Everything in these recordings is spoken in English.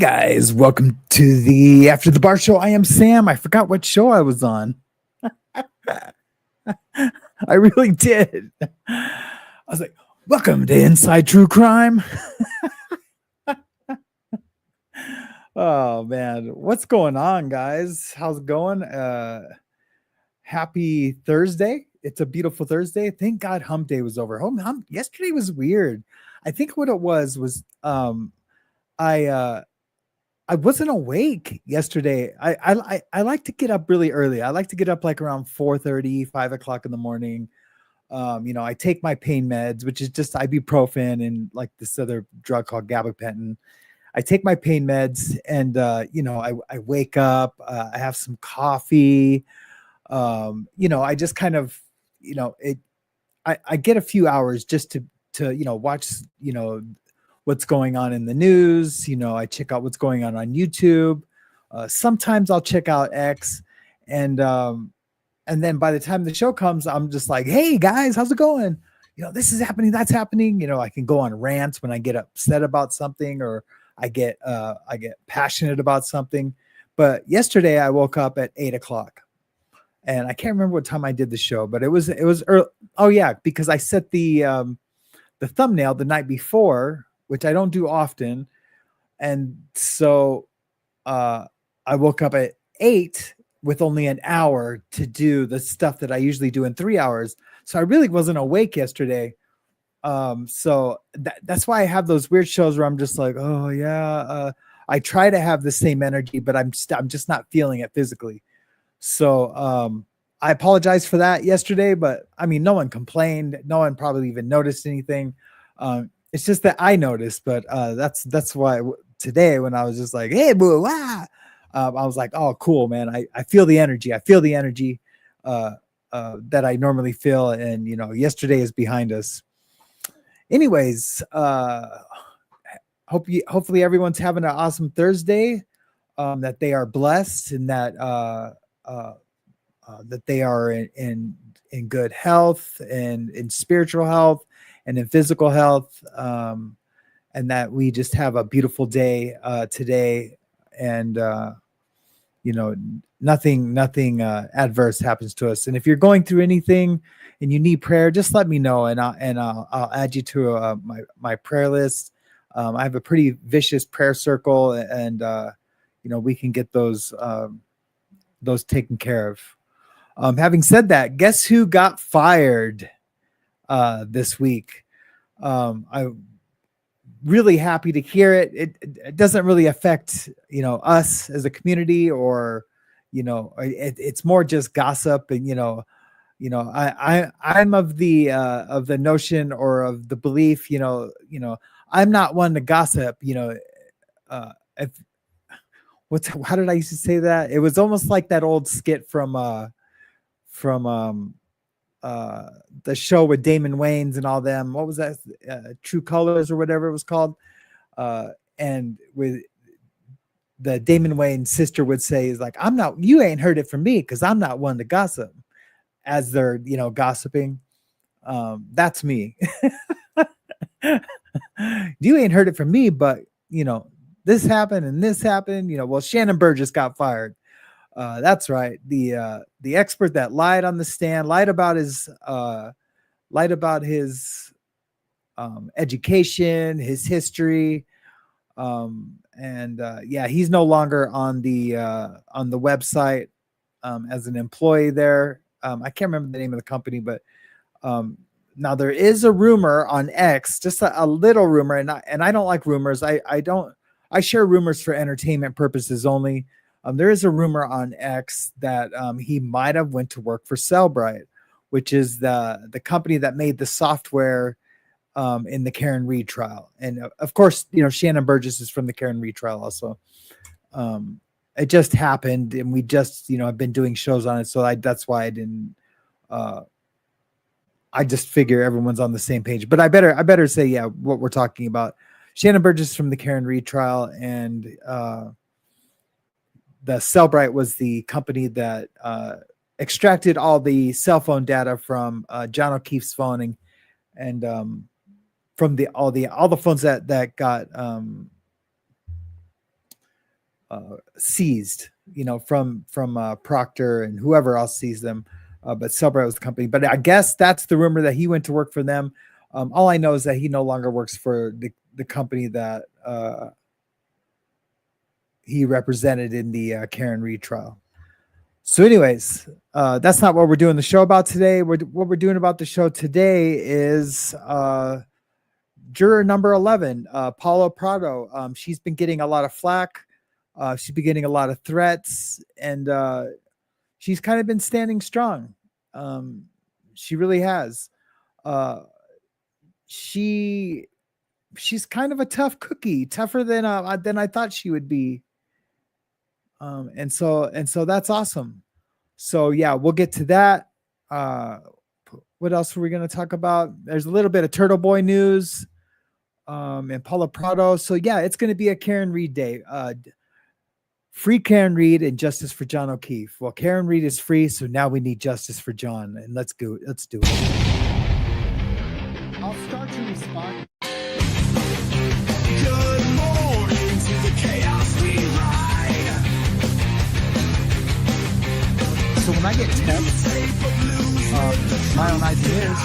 guys, welcome to the After the Bar show. I am Sam. I forgot what show I was on. I really did. I was like, welcome to Inside True Crime. Oh man, what's going on, guys? How's it going? Happy Thursday. It's a beautiful Thursday. Thank God hump day was over. Yesterday was weird. I think what it was I wasn't awake yesterday. I like to get up really early. I like to get up like around 4:30, 5 o'clock in the morning. I take my pain meds, which is just ibuprofen and like this other drug called gabapentin. I take my pain meds and, I wake up, I have some coffee. I just kind of, I get a few hours just to watch, what's going on in the news. I check out what's going on YouTube. Sometimes I'll check out X, and then by the time the show comes, I'm just like, hey guys, how's it going? This is happening, that's happening. I can go on rants when I get upset about something, or I get passionate about something. But yesterday I woke up at 8 o'clock, and I can't remember what time I did the show, but it was early. Oh yeah, because I set the thumbnail the night before, which I don't do often. And so I woke up at 8 with only an hour to do the stuff that I usually do in 3 hours. So I really wasn't awake yesterday. So that's why I have those weird shows where I'm just like, oh yeah. I try to have the same energy, but I'm just not feeling it physically. So I apologize for that yesterday, but I mean, no one complained. No one probably even noticed anything. It's just that I noticed, but that's why today when I was just like, hey, boo, ah, I was like, oh, cool, man. I feel the energy. I feel the energy that I normally feel. And, yesterday is behind us. Anyways, hopefully everyone's having an awesome Thursday, that they are blessed, and that that they are in good health and in spiritual health and in physical health, and that we just have a beautiful day today, and nothing adverse happens to us. And if you're going through anything and you need prayer, just let me know, and I'll add you to my prayer list. I have a pretty vicious prayer circle, and we can get those taken care of. Having said that, guess who got fired this week? I'm really happy to hear it. It doesn't really affect us as a community, or it's more just gossip. And I'm of the notion, or of the belief, I'm not one to gossip. If how did I used to say that? It was almost like that old skit from the show with Damon Wayans and all them. What was that? True Colors or whatever it was called. And with the Damon Wayans sister would say, is like, you ain't heard it from me, because I'm not one to gossip, as they're, gossiping. That's me. You ain't heard it from me, but this happened and this happened. Well, Shannon Burgess got fired. That's right. The expert that lied on the stand, lied about his education, his history. He's no longer on the website as an employee there. I can't remember the name of the company, but now there is a rumor on X, just a little rumor, and I don't like rumors. I share rumors for entertainment purposes only. There is a rumor on X that he might have went to work for Cellbrite, which is the company that made the software in the Karen Reed trial. And of course, Shannon Burgess is from the Karen Reed trial also. It just happened, and we just, have been doing shows on it. So that's why I didn't, I just figure everyone's on the same page, but I better say, yeah, what we're talking about. Shannon Burgess from the Karen Reed trial, and the Cellbrite was the company that extracted all the cell phone data from John O'Keefe's phone, and from all the phones that got seized, from Procter and whoever else seized them. But Celebrate was the company. But I guess that's the rumor, that he went to work for them. All I know is that he no longer works for the company that he represented in the Karen Reed trial. So anyways, that's not what we're doing the show about today. What we're doing about the show today is juror number 11, Paula Prado. She's been getting a lot of flack. She's been getting a lot of threats, and she's kind of been standing strong. She really has. She's kind of a tough cookie, tougher than I thought she would be. And so that's awesome. So yeah, we'll get to that. What else are we going to talk about? There's a little bit of Turtle Boy news, and Paula Prado. So yeah, it's going to be a Karen Reed day. Free Karen Reed and justice for John O'Keefe. Well, Karen Reed is free, so now we need justice for John, and let's do it. I'll start to respond. Good morning to the chaos we ride. So when I get texts, my own ideas.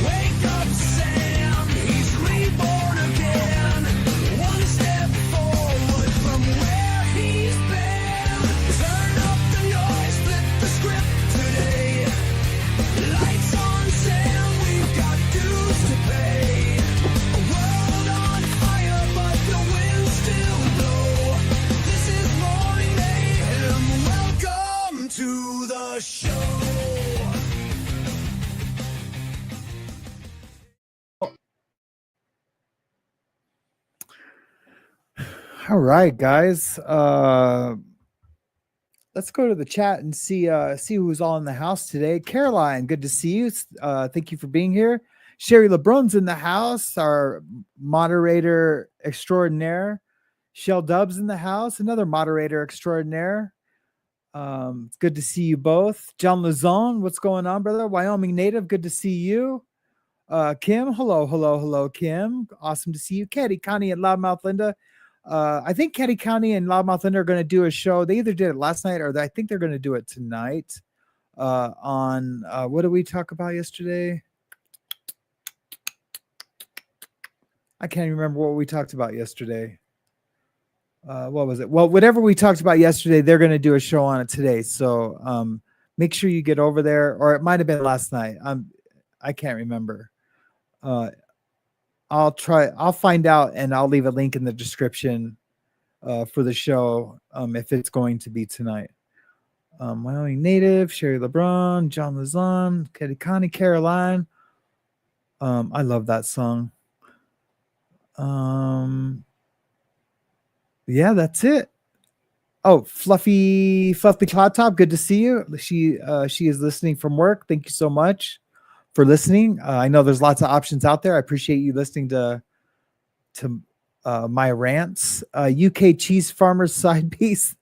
Wake up, Sam. He's reborn again. One step forward from where he's been. Turn up the noise, flip the script today. Lights on, Sam. We've got dues to pay. A world on fire, but the winds still blow. This is morning mayhem. Welcome to the show. All right, guys. Let's go to the chat and see who's all in the house today. Caroline, good to see you. Thank you for being here. Sherry LeBron's in the house, our moderator extraordinaire. Shell Dubs in the house, another moderator extraordinaire. It's good to see you both. John Lazone, what's going on, brother? Wyoming native, good to see you. Kim, hello, Kim. Awesome to see you. Caddy, Connie, and Loudmouth Linda. I think Caddy County and Loudmouth Linda are going to do a show. They either did it last night, or I think they're going to do it tonight. On what did we talk about yesterday? I can't even remember what we talked about yesterday. What was it? Well, whatever we talked about yesterday, they're going to do a show on it today. So make sure you get over there, or it might have been last night. I can't remember. I'll find out, and I'll leave a link in the description for the show if it's going to be tonight. Wyoming native, Sherry LeBron, John Lazon, Katie Connie, Caroline. I love that song. Yeah, that's it. Oh, Fluffy Cloud Top, good to see you. She is listening from work. Thank you so much for listening. I know there's lots of options out there. I appreciate you listening to my rants. UK Cheese Farmers Side Piece.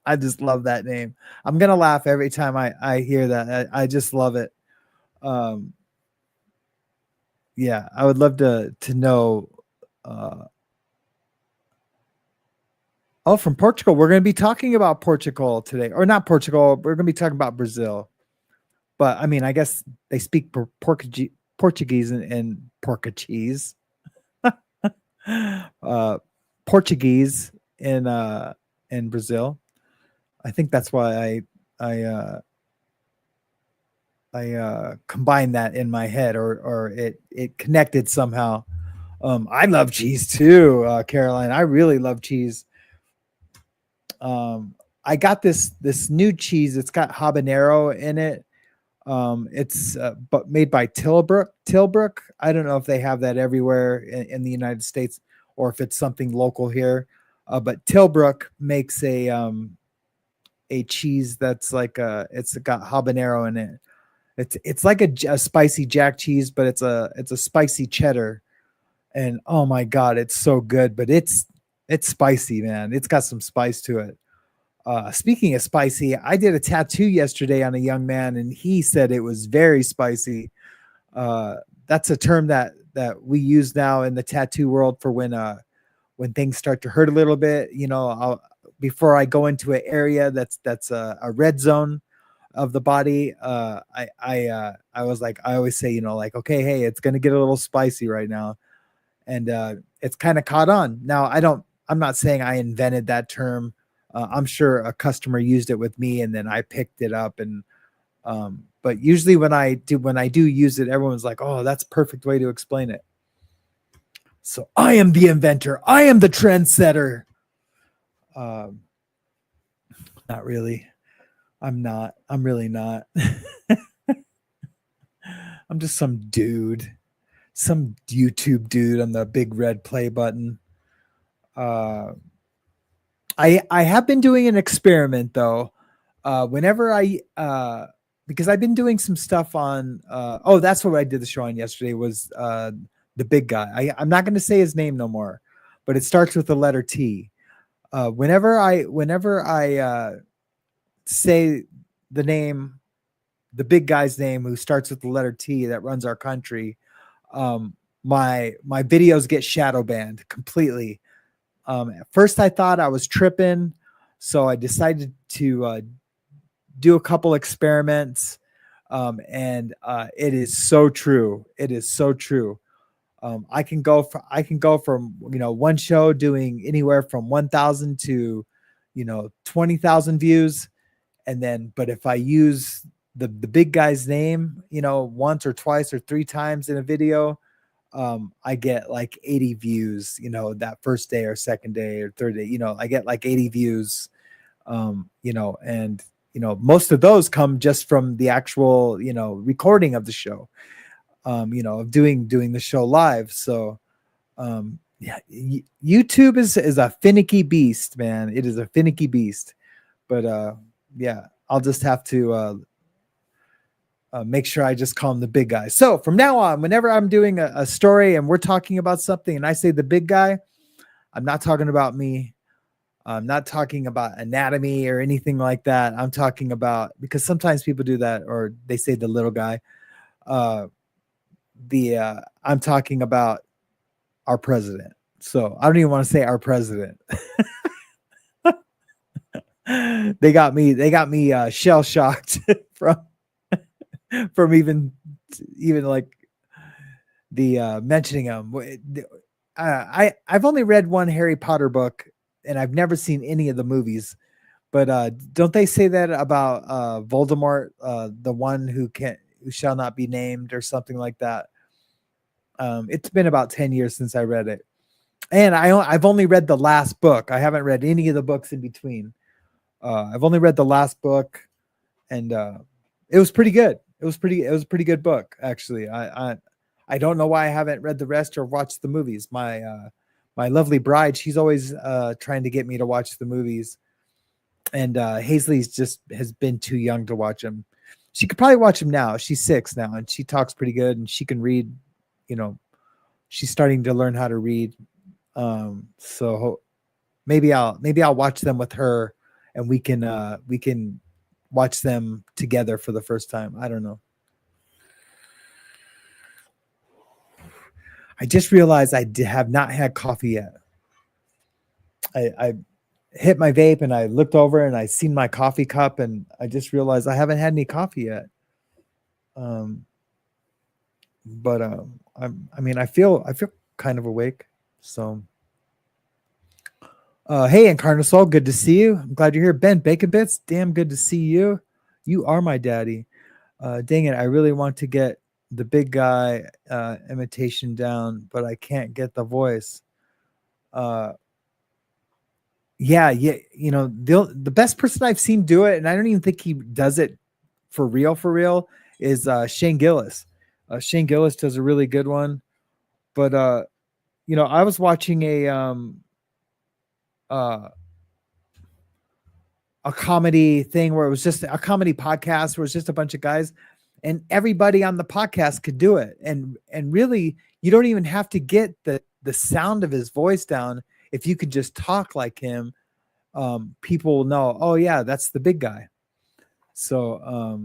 I just love that name. I'm gonna laugh every time I hear that. I just love it. Yeah, I would love to know. From Portugal. We're going to be talking about Portugal today, or not Portugal. We're going to be talking about Brazil. But I mean, I guess they speak Portuguese and Portuguese. Portuguese in Brazil. I think that's why I combined that in my head, or it connected somehow. I love cheese too, Caroline. I really love cheese. I got this new cheese. It's got habanero in it. It's but made by Tilbrook. I don't know if they have that everywhere in the United States, or if it's something local here. But Tilbrook makes a cheese that's like it's got habanero in it. It's like a spicy jack cheese, but it's a spicy cheddar. And oh my God, it's so good. But it's spicy, man. It's got some spice to it. Speaking of spicy, I did a tattoo yesterday on a young man, and he said it was very spicy. That's a term that that we use now in the tattoo world for when things start to hurt a little bit. Before I go into an area that's a red zone of the body, I was like, I always say, like, okay, hey, it's gonna get a little spicy right now, and it's kind of caught on. Now I'm not saying I invented that term. I'm sure a customer used it with me, and then I picked it up. And but usually when I do use it, everyone's like, oh, that's a perfect way to explain it. So I am the inventor. I am the trendsetter. Um, Not really. I'm not. I'm really not. I'm just some dude, some YouTube dude on the big red play button. I have been doing an experiment though. Whenever because I've been doing some stuff on. That's what I did the show on yesterday was the big guy. I'm not going to say his name no more, but it starts with the letter T. Whenever I say the name, the big guy's name who starts with the letter T that runs our country, my videos get shadow banned completely. At first I thought I was tripping, so I decided to do a couple experiments, and it is so true. It is so true. I can go from one show doing anywhere from 1,000 to 20,000 views, and then but if I use the big guy's name once or twice or three times in a video, I get like 80 views that first day or second day or third day. I get like 80 views, and most of those come just from the actual recording of the show, of doing the show live. So yeah, YouTube is a finicky beast, man. It is a finicky beast. But yeah, I'll just have to make sure I just call him the big guy. So from now on, whenever I'm doing a story and we're talking about something and I say the big guy, I'm not talking about me. I'm not talking about anatomy or anything like that. I'm talking about, because sometimes people do that, or they say the little guy. I'm talking about our president. So I don't even want to say our president. They got me shell shocked from even like the mentioning him. I've only read one Harry Potter book and I've never seen any of the movies, but don't they say that about Voldemort, the one who shall not be named, or something like that? It's been about 10 years since I read it, and I've only read the last book. I haven't read any of the books in between. I've only read the last book, and it was pretty good. It was a pretty good book, actually. I don't know why I haven't read the rest or watched the movies. My lovely bride, she's always trying to get me to watch the movies, and Hazley's just has been too young to watch them. She could probably watch them now. She's 6 now, and she talks pretty good, and she can read. She's starting to learn how to read. So maybe I'll watch them with her, and we can watch them together for the first time. I don't know. I just realized I have not had coffee yet. I hit my vape and I looked over and I seen my coffee cup, and I just realized I haven't had any coffee yet. But I feel kind of awake. So hey, Incarnasol, good to see you. I'm glad you're here. Ben Bacon Bits, damn good to see you. You are my daddy. Dang it, I really want to get the big guy imitation down, but I can't get the voice. Yeah, the best person I've seen do it, and I don't even think he does it for real, is Shane Gillis. Shane Gillis does a really good one. But I was watching a comedy thing where it was just a comedy podcast where it was just a bunch of guys, and everybody on the podcast could do it. And really, you don't even have to get the sound of his voice down. If you could just talk like him, people will know, oh yeah, that's the big guy. So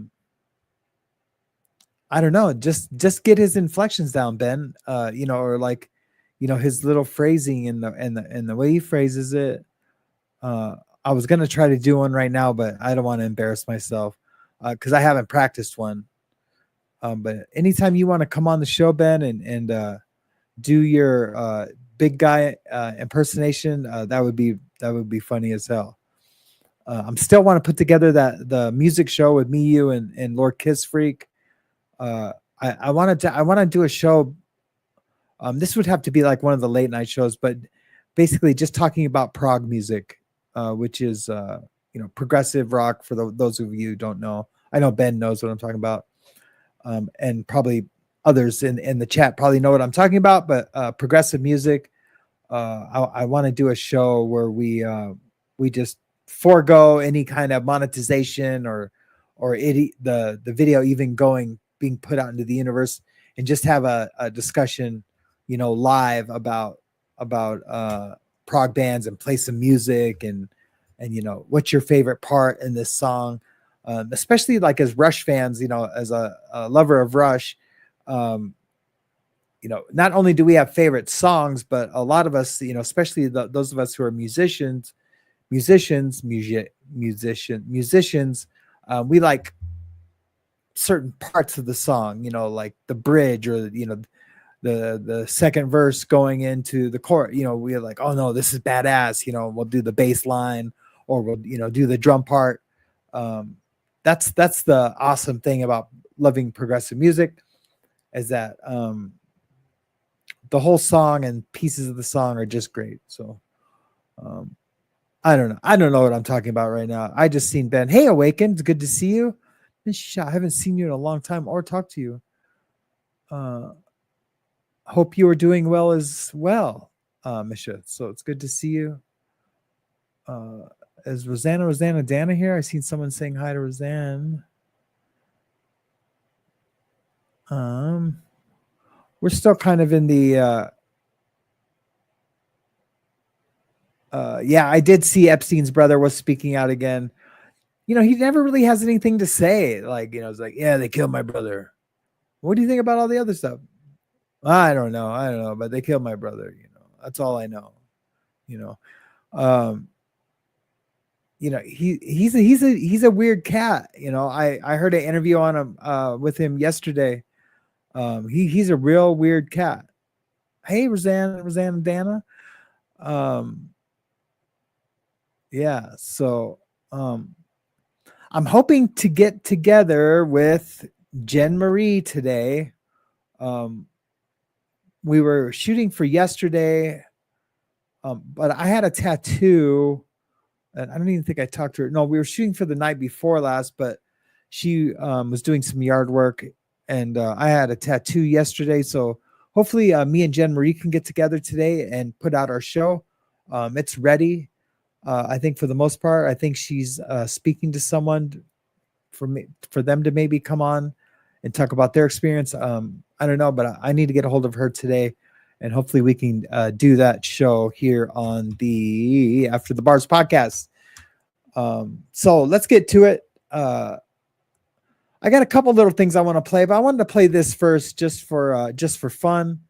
I don't know, just get his inflections down, Ben. Or like, his little phrasing and the way he phrases it. I was gonna try to do one right now, but I don't want to embarrass myself because I haven't practiced one. But anytime you want to come on the show, Ben, and do your big guy impersonation, that would be funny as hell. I'm still want to put together the music show with me, you, and Lord Kiss Freak. I want to do a show. This would have to be like one of the late night shows, but basically just talking about prog music, which is progressive rock. For those of you who don't know, I know Ben knows what I'm talking about, and probably others in the chat probably know what I'm talking about. But progressive music, I want to do a show where we just forego any kind of monetization or the video even being put out into the universe, and just have a discussion, live about prog bands, and play some music, and what's your favorite part in this song, especially like as Rush fans, as a lover of Rush. Not only do we have favorite songs, but a lot of us, especially those of us who are musicians, we like certain parts of the song, like the bridge, or the second verse going into the chorus. We're like, oh no, this is badass. We'll do the bass line, or we'll do the drum part. That's the awesome thing about loving progressive music, is that the whole song and pieces of the song are just great. So I don't know. I don't know what I'm talking about right now. I just seen Ben. Hey, Awakened. It's good to see you. I haven't seen you in a long time or talked to you. Hope you are doing well as well, Misha. So it's good to see you. Is Rosanna Dana here? I seen someone saying hi to Roseanne. We're still kind of in the I did see Epstein's brother was speaking out again. He never really has anything to say. Like, it's like, yeah, they killed my brother. What do you think about all the other stuff? I don't know, but they killed my brother. That's all I know. He's a weird cat. I heard an interview on him with him yesterday. He's a real weird cat. Hey, Rosanna Dana. Yeah, so I'm hoping to get together with Jen Marie today. We were shooting for yesterday, but I had a tattoo, and I don't even think I talked to her. No, we were shooting for the night before last, but she was doing some yard work, and I had a tattoo yesterday. So hopefully me and Jen Marie can get together today and put out our show. It's ready. I think for the most part, I think she's speaking to someone for them to maybe come on and talk about their experience. I don't know, but I need to get a hold of her today, and hopefully we can do that show here on the After the Bars podcast. So let's get to it. I got a couple little things I want to play, but I wanted to play this first just for fun,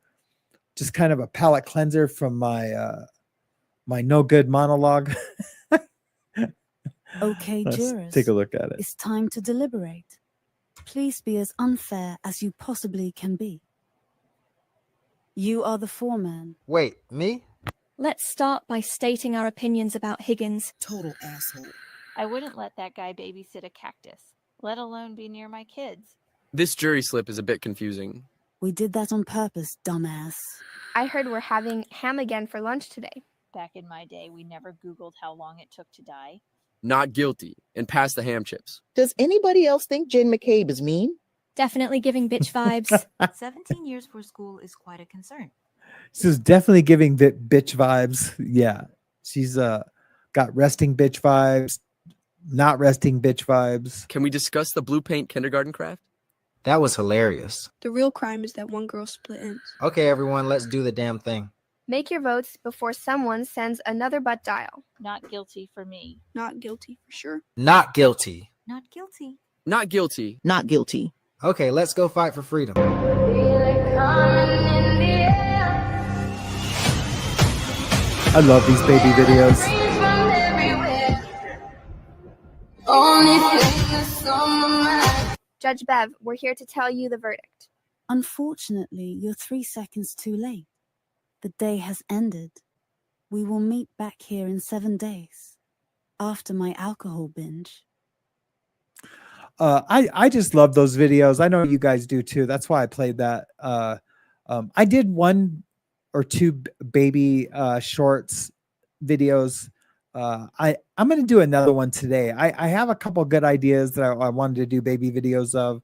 just kind of a palate cleanser from my my no good monologue. Okay, Let's jurors. take a look at it. It's time to deliberate. Please be as unfair as you possibly can be. You are the foreman. Wait, me? Let's start by stating our opinions about Higgins. Total asshole. I wouldn't let that guy babysit a cactus, let alone be near my kids. This jury slip is a bit confusing. We did that on purpose, dumbass. I heard we're having ham again for lunch today. Back in my day, we never Googled how long it took to die. Not guilty, and pass the ham chips. Does anybody else think Jen McCabe is mean? Definitely giving bitch vibes. 17 years for school is quite a concern. She's definitely giving bitch vibes. Yeah, she's got resting bitch vibes, not resting bitch vibes. Can we discuss the blue paint kindergarten craft? That was hilarious. The real crime is that one girl split ends. Okay, everyone, let's do the damn thing. Make your votes before someone sends another butt dial. Not guilty for me. Not guilty for sure. Not guilty. Not guilty. Not guilty. Not guilty. Okay, let's go fight for freedom. I love these baby videos. Judge Bev, we're here to tell you the verdict. Unfortunately, you're 3 seconds too late. The day has ended. We will meet back here in 7 days, after my alcohol binge. I just love those videos. I know you guys do too. That's why I played that. I did 1 or 2 baby shorts videos. I'm going to do another one today. I have a couple good ideas that I wanted to do baby videos of.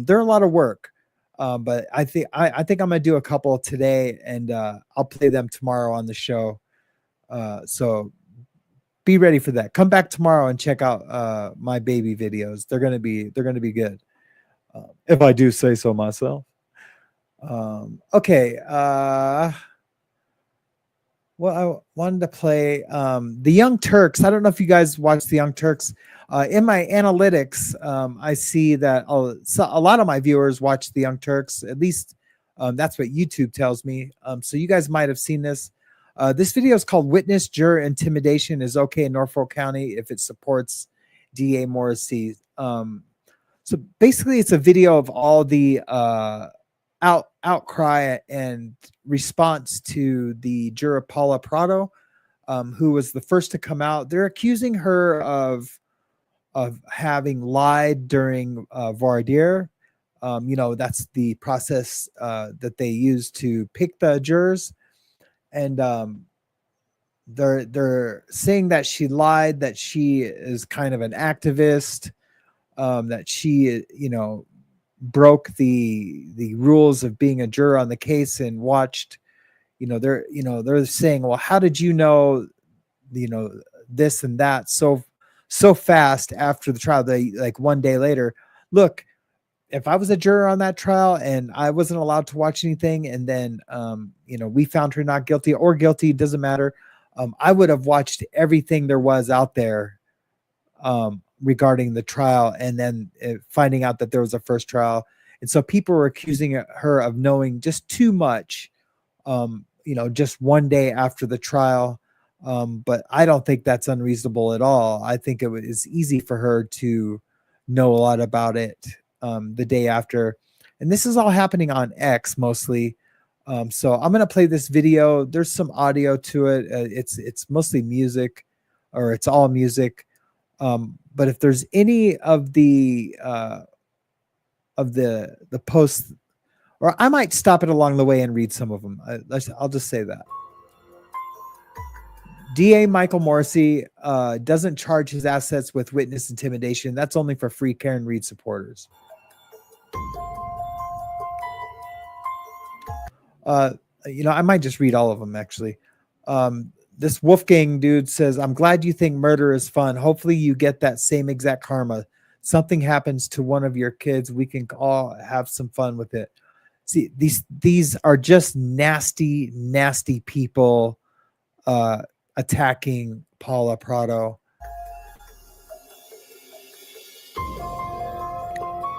They're a lot of work, but I think I'm going to do a couple today, and I'll play them tomorrow on the show. So be ready for that. Come back tomorrow and check out my baby videos. They're gonna be good, if I do say so myself. Okay. Well, I wanted to play the Young Turks. I don't know if you guys watch the Young Turks. In my analytics, I see that a lot of my viewers watch the Young Turks. At least that's what YouTube tells me. So you guys might have seen this. This video is called "Witness Juror Intimidation is Okay in Norfolk County if it supports DA Morrissey." So basically, it's a video of all the outcry and response to the juror Paula Prado, who was the first to come out. They're accusing her of having lied during voir dire. That's the process that they use to pick the jurors. And they're saying that she lied, that she is kind of an activist, that she, broke the rules of being a juror on the case and watched, they're saying, well, how did you know, this and that so fast after the trial? They, like, 1 day later, look, if I was a juror on that trial and I wasn't allowed to watch anything, and then, we found her not guilty or guilty, doesn't matter. I would have watched everything there was out there regarding the trial, and then finding out that there was a first trial. And so people were accusing her of knowing just too much, just 1 day after the trial. But I don't think that's unreasonable at all. I think it was easy for her to know a lot about it the day after. And this is all happening on X mostly. So I'm going to play this video. There's some audio to it. It's mostly music, or it's all music. But if there's any of the posts, or I might stop it along the way and read some of them. I'll just say that. DA Michael Morrissey doesn't charge his assets with witness intimidation. That's only for free Karen Reed supporters. I might just read all of them, actually. This Wolfgang dude says, I'm glad you think murder is fun. Hopefully you get that same exact karma. Something happens to one of your kids, we can all have some fun with it. See, these are just nasty, nasty people attacking Paula Prado.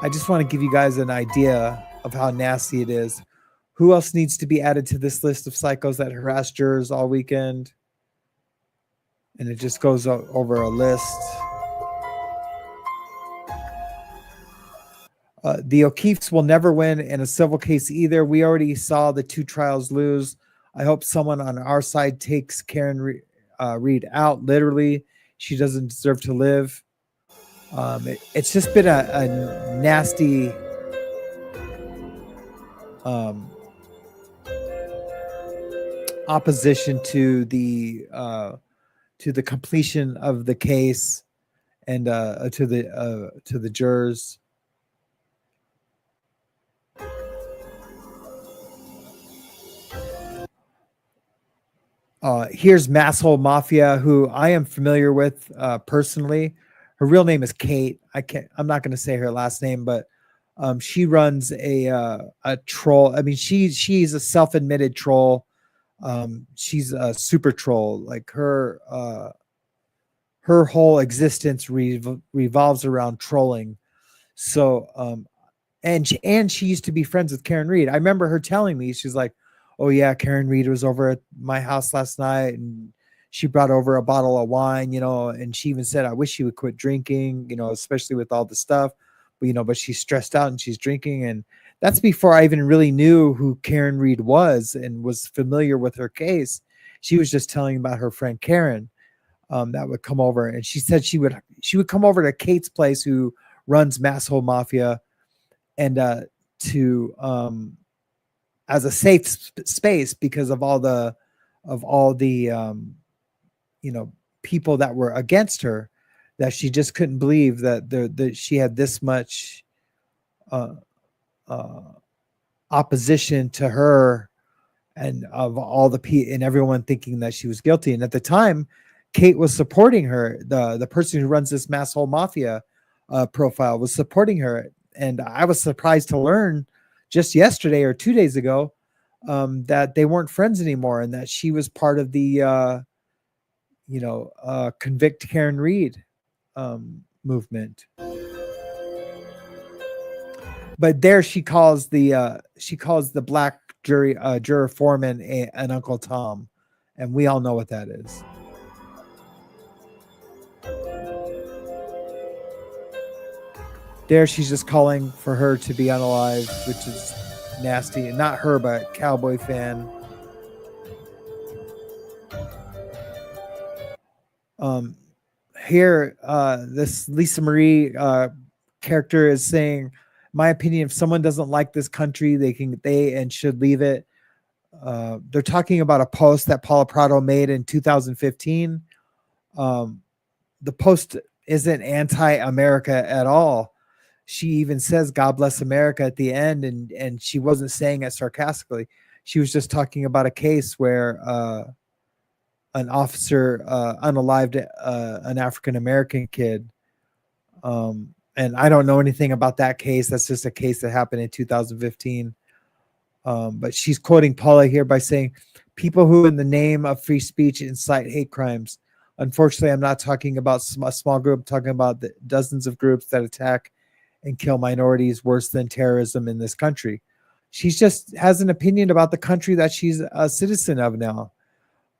I just want to give you guys an idea of how nasty it is. Who else needs to be added to this list of psychos that harass jurors all weekend? And it just goes over a list. The O'Keefes will never win in a civil case either. We already saw the 2 trials lose. I hope someone on our side takes Karen Reed out. Literally, she doesn't deserve to live. It's just been a nasty opposition to the completion of the case, and to the jurors. Here's Masshole Mafia, who I am familiar with personally. Her real name is Kate. I'm not going to say her last name, but she runs a troll. I mean, she's a self-admitted troll. She's a super troll. Like her whole existence revolves around trolling. So, and she used to be friends with Karen Reed. I remember her telling me, she's like, oh yeah, Karen Reed was over at my house last night and she brought over a bottle of wine, and she even said, I wish she would quit drinking, especially with all the stuff, but she's stressed out and she's drinking. And that's before I even really knew who Karen Reed was and was familiar with her case. She was just telling about her friend Karen that would come over, and she said she would come over to Kate's place, who runs Masshole Mafia, and to as a safe space because of all the people that were against her, that she just couldn't believe that she had this much opposition to her, and of all and everyone thinking that she was guilty. And at the time, Kate was supporting her. The person who runs this Masshole Mafia profile was supporting her. And I was surprised to learn just yesterday or 2 days ago that they weren't friends anymore, and that she was part of the convict Karen Reed movement. But there she calls the black juror foreman an Uncle Tom, and we all know what that is. There she's just calling for her to be unalive, which is nasty. And not her, but Cowboy fan. Here, this Lisa Marie character is saying, my opinion, if someone doesn't like this country, they should leave it. They're talking about a post that Paula Prado made in 2015. The post isn't anti-America at all. She even says God bless America at the end, and she wasn't saying it sarcastically. She was just talking about a case where an officer unalived an African-American kid. And I don't know anything about that case. That's just a case that happened in 2015. But she's quoting Paula here by saying, people who in the name of free speech incite hate crimes. Unfortunately, I'm not talking about a small group. I'm talking about the dozens of groups that attack and kill minorities worse than terrorism in this country. She just has an opinion about the country that she's a citizen of now.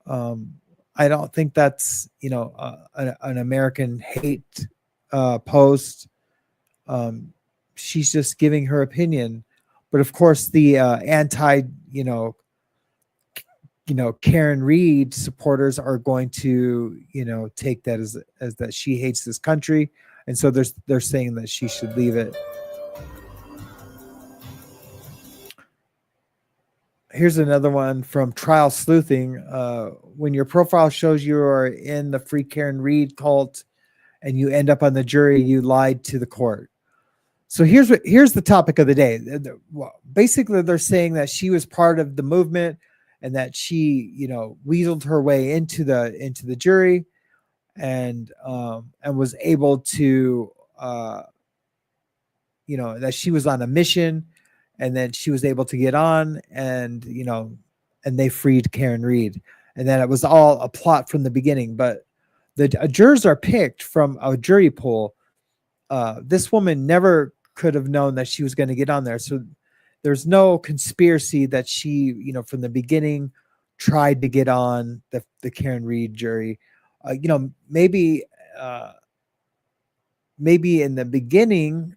I don't think that's, an American hate post. She's just giving her opinion. But of course, the anti, Karen Reed supporters are going to, take that as that she hates this country. And so they're saying that she should leave it. Here's another one from Trial Sleuthing. When your profile shows you are in the Free Karen Reed cult and you end up on the jury, you lied to the court. So here's the topic of the day. Basically, they're saying that she was part of the movement and that she, weaseled her way into the jury, and was able to, that she was on a mission, and then she was able to get on, and and they freed Karen Reed, and then it was all a plot from the beginning. But the jurors are picked from a jury pool. This woman never could have known that she was going to get on there. So there's no conspiracy that she, from the beginning tried to get on the Karen Reed jury. Maybe in the beginning,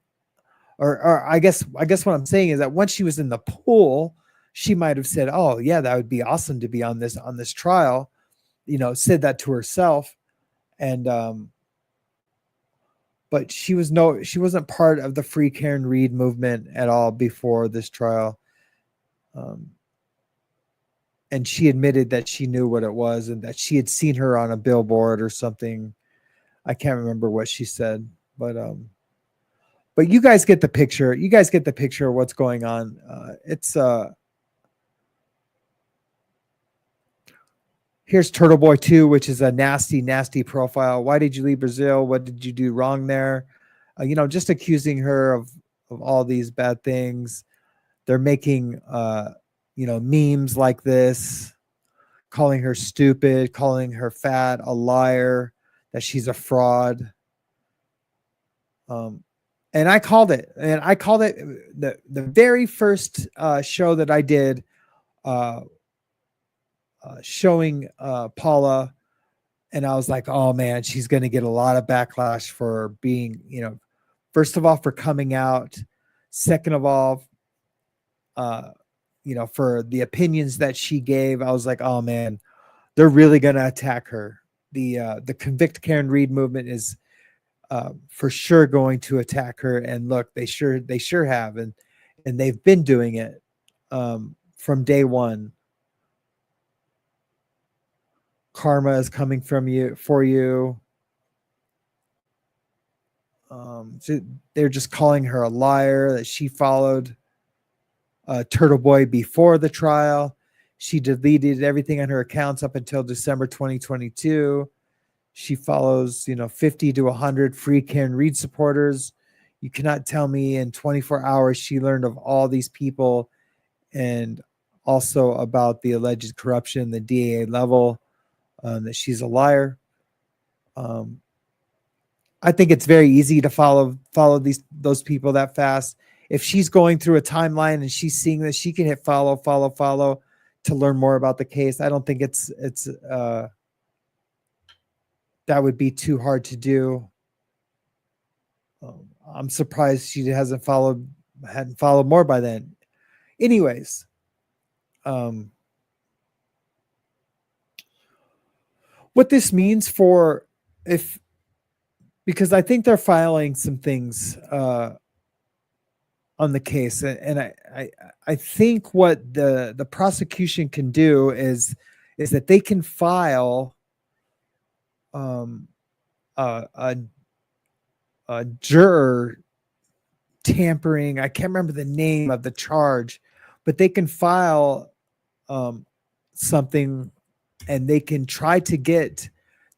or I guess what I'm saying is that once she was in the pool, she might have said, oh yeah, that would be awesome to be on this trial, said that to herself. And, but she wasn't part of the Free Karen Reed movement at all before this trial. And she admitted that she knew what it was and that she had seen her on a billboard or something. I can't remember what she said, but you guys get the picture. You guys get the picture of what's going on. Here's Turtle Boy 2, which is a nasty, nasty profile. Why did you leave Brazil? What did you do wrong there? Just accusing her of all these bad things. They're making, memes like this, calling her stupid, calling her fat, a liar, that she's a fraud. And I called it. And I called it the very first show that I did, showing Paula. And I was like, oh man, she's going to get a lot of backlash for being, first of all, for coming out. Second of all, for the opinions that she gave. I was like, oh man, they're really going to attack her. The Convict Karen Reed movement is for sure going to attack her. And look, they sure have, and they've been doing it from day one. Karma is coming for you. So they're just calling her a liar, that she followed Turtle Boy before the trial. She deleted everything on her accounts up until December 2022. She follows, 50 to 100 free Karen Reed supporters. You cannot tell me in 24 hours she learned of all these people, and also about the alleged corruption, the DA level, that she's a liar. I think it's very easy to follow those people that fast. If she's going through a timeline and she's seeing this, she can hit follow to learn more about the case. I don't think it's that would be too hard to do. I'm surprised she hadn't followed more by then. Anyways, what this means because I think they're filing some things on the case, and I think what the prosecution can do is that they can file a juror tampering. I can't remember the name of the charge, but they can file something, and they can try to get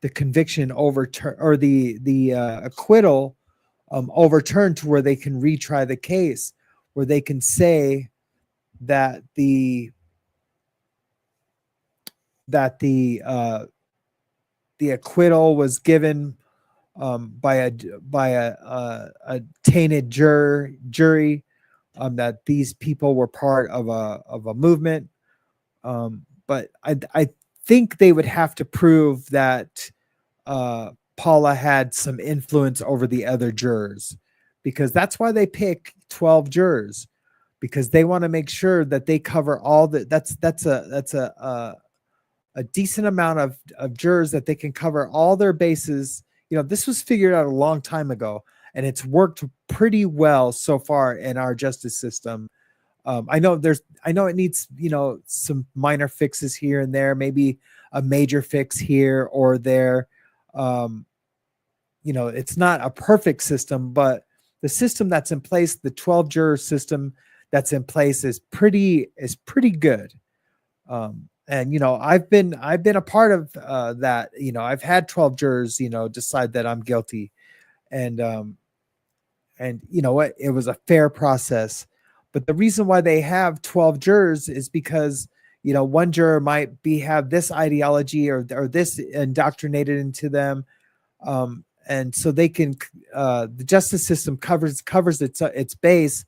the conviction overturned, or the acquittal overturned, to where they can retry the case, where they can say that the acquittal was given by a tainted jury, that these people were part of a movement. But I think they would have to prove that Paula had some influence over the other jurors, because that's why they pick 12 jurors, because they want to make sure that they cover all that's a decent amount of jurors, that they can cover all their bases. This was figured out a long time ago, and it's worked pretty well so far in our justice system. I know it needs, some minor fixes here and there, maybe a major fix here or there. It's not a perfect system, but the system that's in place, the 12 juror system that's in place, is pretty good. And I've been a part of that. I've had 12 jurors, decide that I'm guilty, and you know what, it was a fair process. But the reason why they have 12 jurors is because, one juror might have this ideology or this indoctrinated into them. And so they can, the justice system covers its base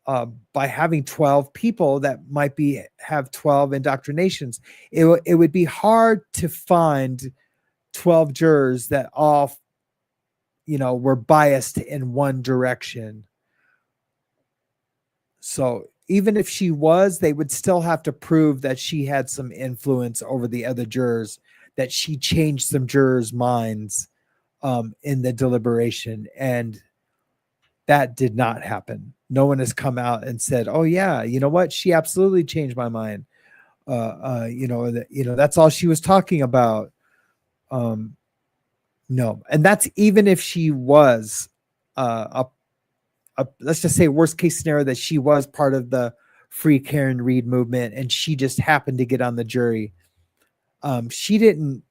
by having 12 people that might have 12 indoctrinations. It would be hard to find 12 jurors that all, were biased in one direction. So even if she was, they would still have to prove that she had some influence over the other jurors, that she changed some jurors' minds in the deliberation. And that did not happen. No one has come out and said, oh yeah, you know what, she absolutely changed my mind. That's all she was talking about. No. And that's even if she was let's just say worst case scenario, that she was part of the Free Karen Reed movement and she just happened to get on the jury. She didn't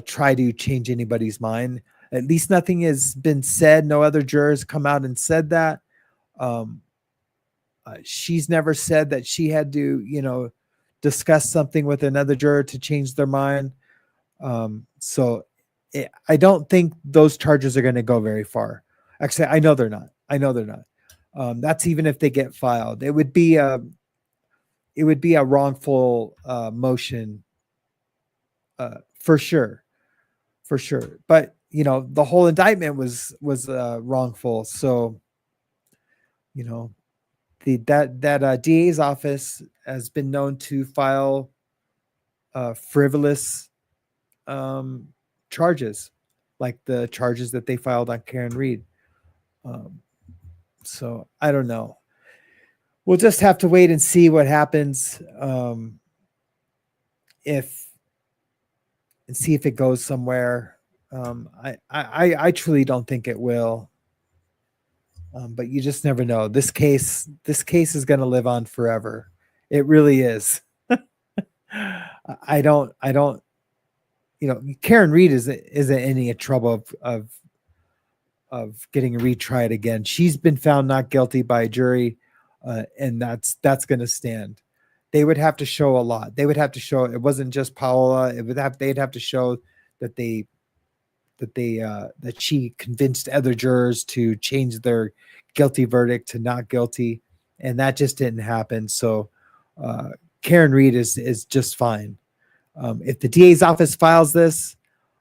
try to change anybody's mind. At least nothing has been said. No other jurors come out and said that. She's never said that she had to, discuss something with another juror to change their mind. I don't think those charges are going to go very far. Actually, I know they're not. I know they're not. That's even if they get filed. It would be a wrongful motion, for sure, for sure. But you know, the whole indictment was wrongful. So you know, that DA's office has been known to file frivolous charges, like the charges that they filed on Karen Reed. So I don't know. We'll just have to wait and see what happens. If and see if it goes somewhere. I truly don't think it will. But you just never know. This case is going to live on forever. It really is. I don't, you know, Karen Reed isn't any trouble of getting retried again. She's been found not guilty by a jury, and that's going to stand. They would have to show a lot. They would have to show it wasn't just Paola. They'd have to show that that she convinced other jurors to change their guilty verdict to not guilty, and that just didn't happen. So Karen Reed is just fine. If the DA's office files this,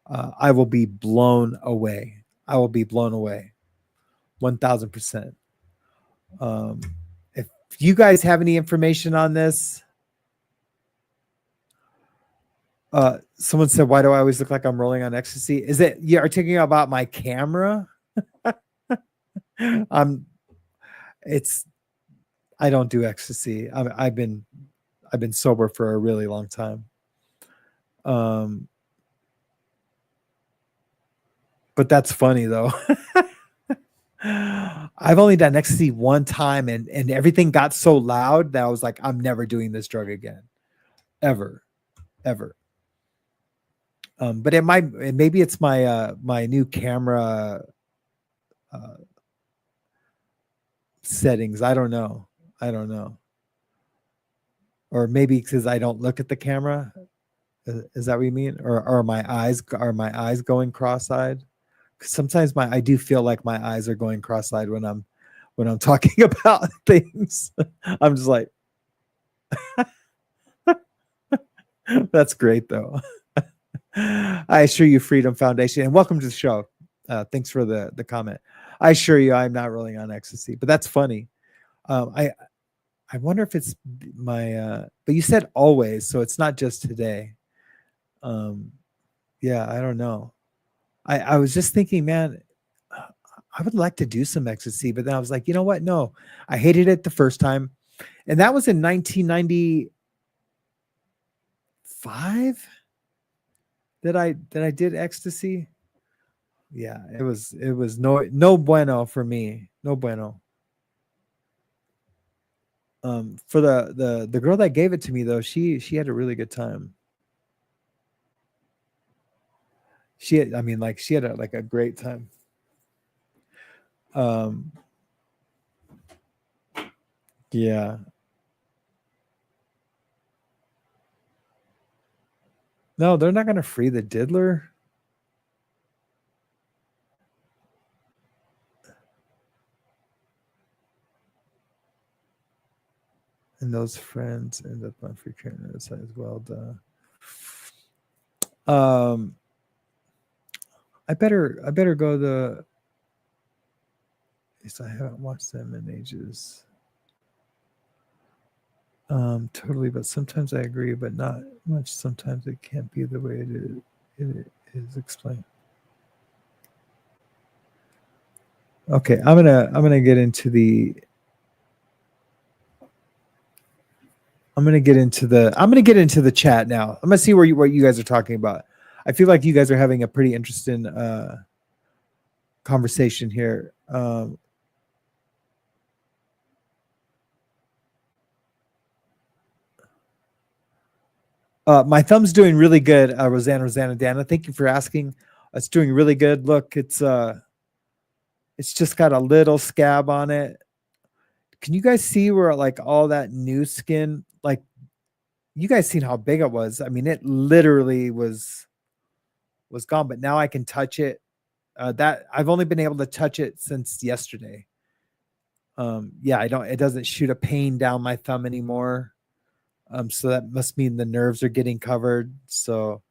I will be blown away. I will be blown away, 1,000%. If you guys have any information on this, someone said, "Why do I always look like I'm rolling on ecstasy?" Is it you are talking about my camera? I don't do ecstasy. I've been sober for a really long time. But that's funny though. I've only done ecstasy one time, and everything got so loud that I was like, I'm never doing this drug again, ever. But maybe it's my my new camera settings. I don't know. Or maybe because I don't look at the camera. Is that what you mean? Or are my eyes going cross-eyed? Sometimes I do feel like my eyes are going cross-eyed when I'm talking about things. I'm just like, that's great though. I assure you, Freedom Foundation, and welcome to the show. Thanks for the comment. I assure you, I'm not rolling on ecstasy, but that's funny. I wonder if it's my. But you said always, so it's not just today. Yeah, I don't know. I was just thinking, man, I would like to do some ecstasy, but then I was like, you know what? No, I hated it the first time, and that was in 1995 that I did ecstasy. Yeah, it was no bueno for me. No bueno. For the girl that gave it to me though, she had a really good time. She had a great time. Yeah. No, they're not going to free the diddler. And those friends end up on free Karen as well. I better go the. I haven't watched them in ages. Totally, but sometimes I agree, but not much. Sometimes it can't be the way it is explained. Okay, I'm gonna get into the. I'm gonna get into the chat now. I'm gonna see what you guys are talking about. I feel like you guys are having a pretty interesting conversation here. My thumb's doing really good, Rosanna Dana. Thank you for asking. It's doing really good. Look, it's just got a little scab on it. Can you guys see where like all that new skin, like you guys seen how big it was? I mean, it literally was gone, but now I can touch it that I've only been able to touch it since yesterday. Yeah, it doesn't shoot a pain down my thumb anymore. So that must mean the nerves are getting covered. So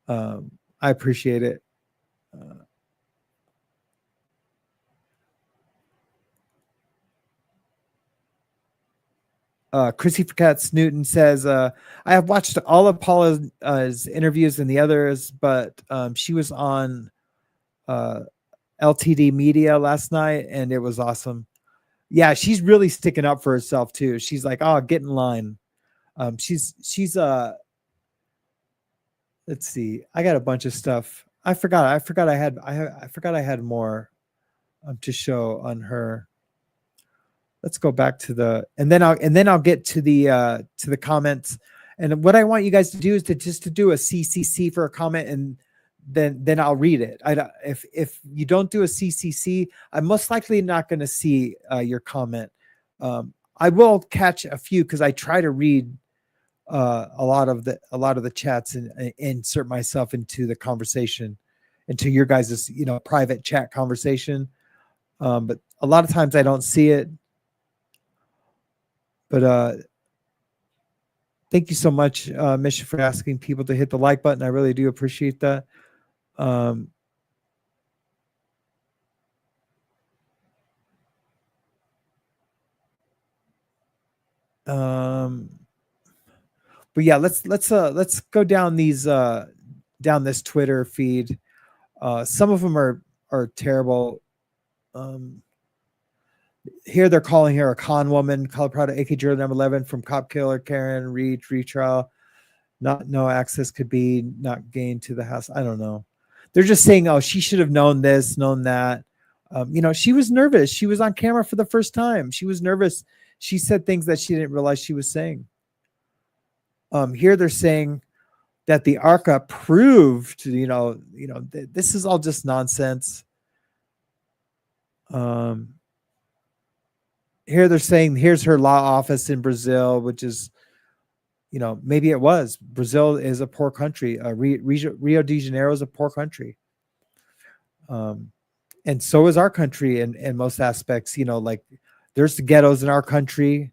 I appreciate it. Chrissy Katz Newton says, I have watched all of Paula's interviews and the others, but she was on LTD Media last night and it was awesome. Yeah, she's really sticking up for herself too. She's like, oh, get in line. She's let's see. I got a bunch of stuff. I forgot I had more to show on her. Let's go back to and then I'll get to the comments. And what I want you guys to do is to do a CCC for a comment, and then I'll read it. If you don't do a CCC, I'm most likely not going to see your comment. I will catch a few because I try to read a lot of the chats and insert myself into the conversation, into your guys' private chat conversation. But a lot of times I don't see it. But thank you so much, Misha, for asking people to hit the like button. I really do appreciate that. But yeah, let's go down down this Twitter feed. Some of them are terrible. Here they're calling her a con woman. Colorado AK Juror number 11 from cop killer Karen Reed retrial. No access could be not gained to the house. I don't know. They're just saying, oh, she should have known this, known that. She was nervous. She was on camera for the first time. She was nervous. She said things that she didn't realize she was saying. Here they're saying that the ARCA proved, this is all just nonsense. Here they're saying, here's her law office in Brazil, which is, maybe it was. Brazil is a poor country. Rio de Janeiro is a poor country. And so is our country in most aspects. Like there's the ghettos in our country.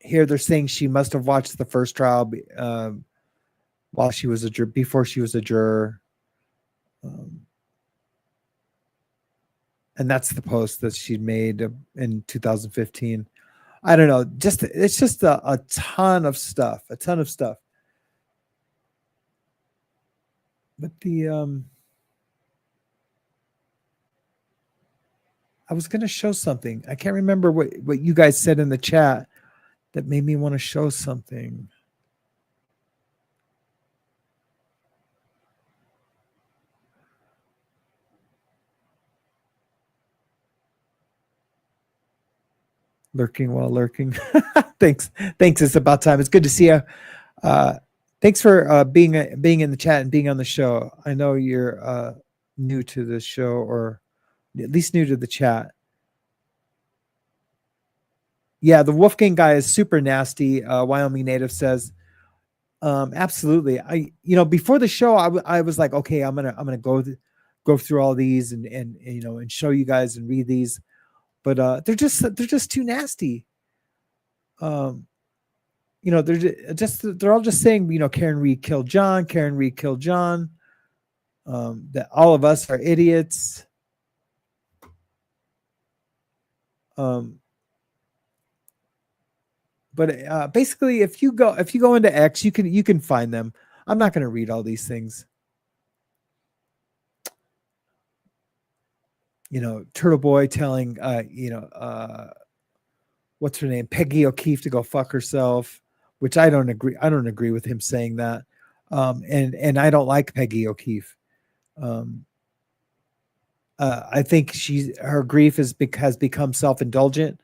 Here they're saying she must have watched the first trial while she was before she was a juror. And that's the post that she made in 2015. I don't know. It's just a ton of stuff. But I was going to show something. I can't remember what you guys said in the chat that made me want to show something. Lurking while lurking. Thanks. It's about time. It's good to see you. Thanks for being in the chat and being on the show. I know you're new to the show, or at least new to the chat. Yeah, the Wolfgang guy is super nasty. Wyoming native says, absolutely. Before the show, I was like, okay, I'm gonna go through all these and show you guys and read these. But they're just too nasty. They're all just saying, Karen Reed killed John. That all of us are idiots. But basically, if you go into X, you can find them. I'm not going to read all these things. Turtle Boy telling, what's her name? Peggy O'Keefe to go fuck herself, which I don't agree. I don't agree with him saying that. And I don't like Peggy O'Keefe. I think her grief has become self-indulgent.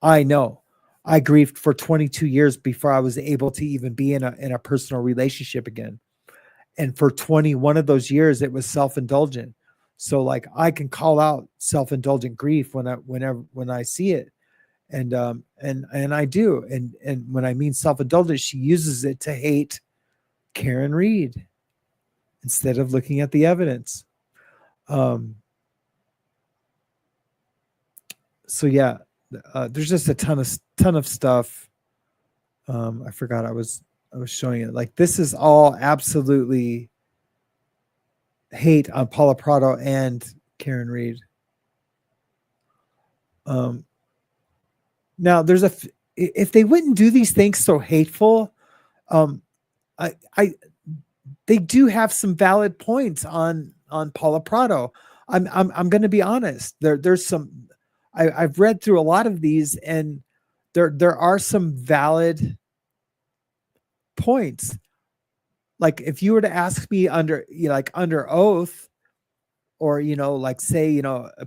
I know I grieved for 22 years before I was able to even be in a personal relationship again. And for 21 of those years, it was self-indulgent. So like I can call out self-indulgent grief when I see it. And I do. And when I mean self-indulgence, she uses it to hate Karen Reed instead of looking at the evidence. So yeah, there's just a ton of stuff. I forgot I was showing it. Like, this is all absolutely hate on Paula Prado and Karen Reed. Now there's if they wouldn't do these things so hateful, they do have some valid points on Paula Prado. I'm going to be honest. There's some. I've read through a lot of these, and there are some valid points. Like, if you were to ask me under oath, or like, say,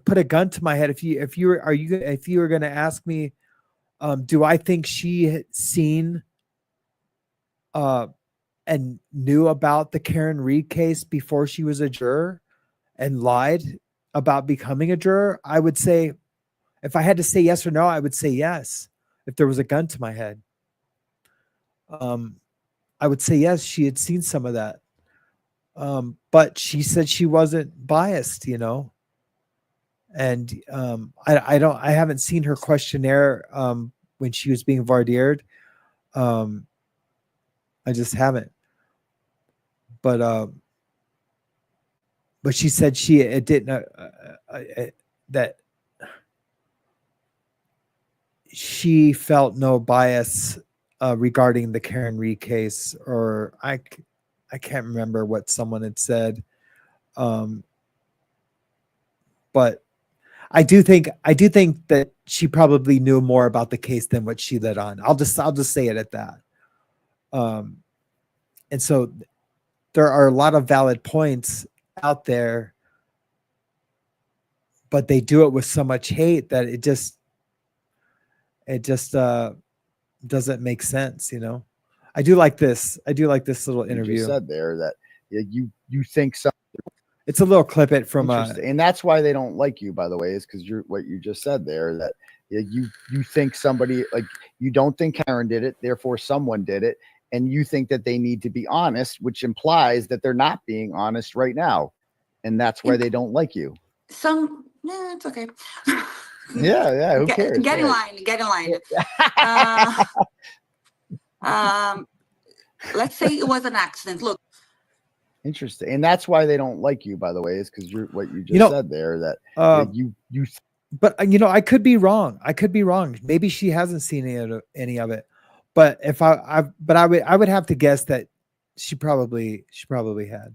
put a gun to my head, if you were going to ask me, do I think she had seen and knew about the Karen Reed case before she was a juror and lied about becoming a juror? I would say, if I had to say yes or no, I would say yes. If there was a gun to my head, I would say yes, she had seen some of that. But she said she wasn't biased, and I haven't seen her questionnaire when she was being variered. I just haven't. But she said it didn't that she felt no bias regarding the Karen Reed case, or I can't remember what someone had said. But I do think that she probably knew more about the case than what she let on. I'll just say it at that. And so there are a lot of valid points out there, but they do it with so much hate that it just doesn't make sense. I do like this little interview. You just said there that you think some. It's a little clip it from and that's why they don't like you, by the way, is because what you just said there, that you think somebody, like, you don't think Karen did it, therefore someone did it, and you think that they need to be honest, which implies that they're not being honest right now, and that's why they don't like you. It's okay. Yeah, who cares? Get in line. Let's say it was an accident. Look. Interesting. And that's why they don't like you, by the way, is because what you just said there, that you but I could be wrong. Maybe she hasn't seen any of it. But if I would have to guess that she probably had.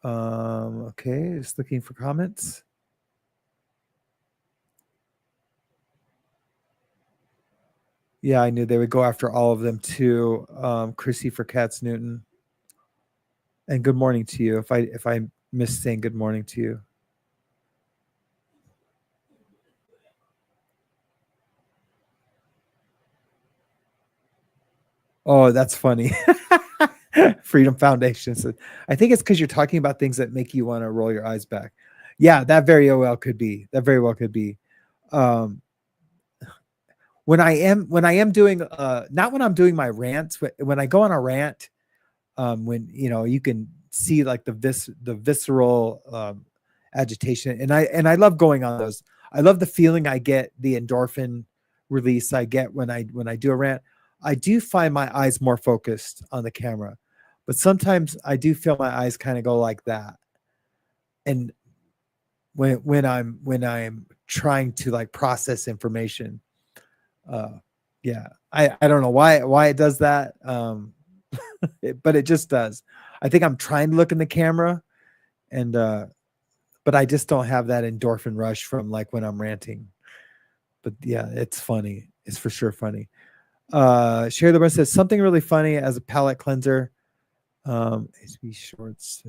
Okay, just looking for comments. Yeah, I knew they would go after all of them too. Chrissy for Katz Newton. And good morning to you. If I missed saying good morning to you. Oh, that's funny. Freedom Foundation said, I think it's because you're talking about things that make you want to roll your eyes back. Yeah, that very well could be. When I am doing not when I'm doing my rants, when I go on a rant, when you can see like the visceral agitation, and I love going on those. I love the feeling I get, the endorphin release I get when I do a rant. I do find my eyes more focused on the camera, but sometimes I do feel my eyes kind of go like that. And when I'm trying to like process information, yeah, I don't know why it does that, but it just does. I think I'm trying to look in the camera, and but I just don't have that endorphin rush from like when I'm ranting. But yeah, it's funny. It's for sure funny. Sherry LeBrun says something really funny as a palate cleanser. HB Shorts.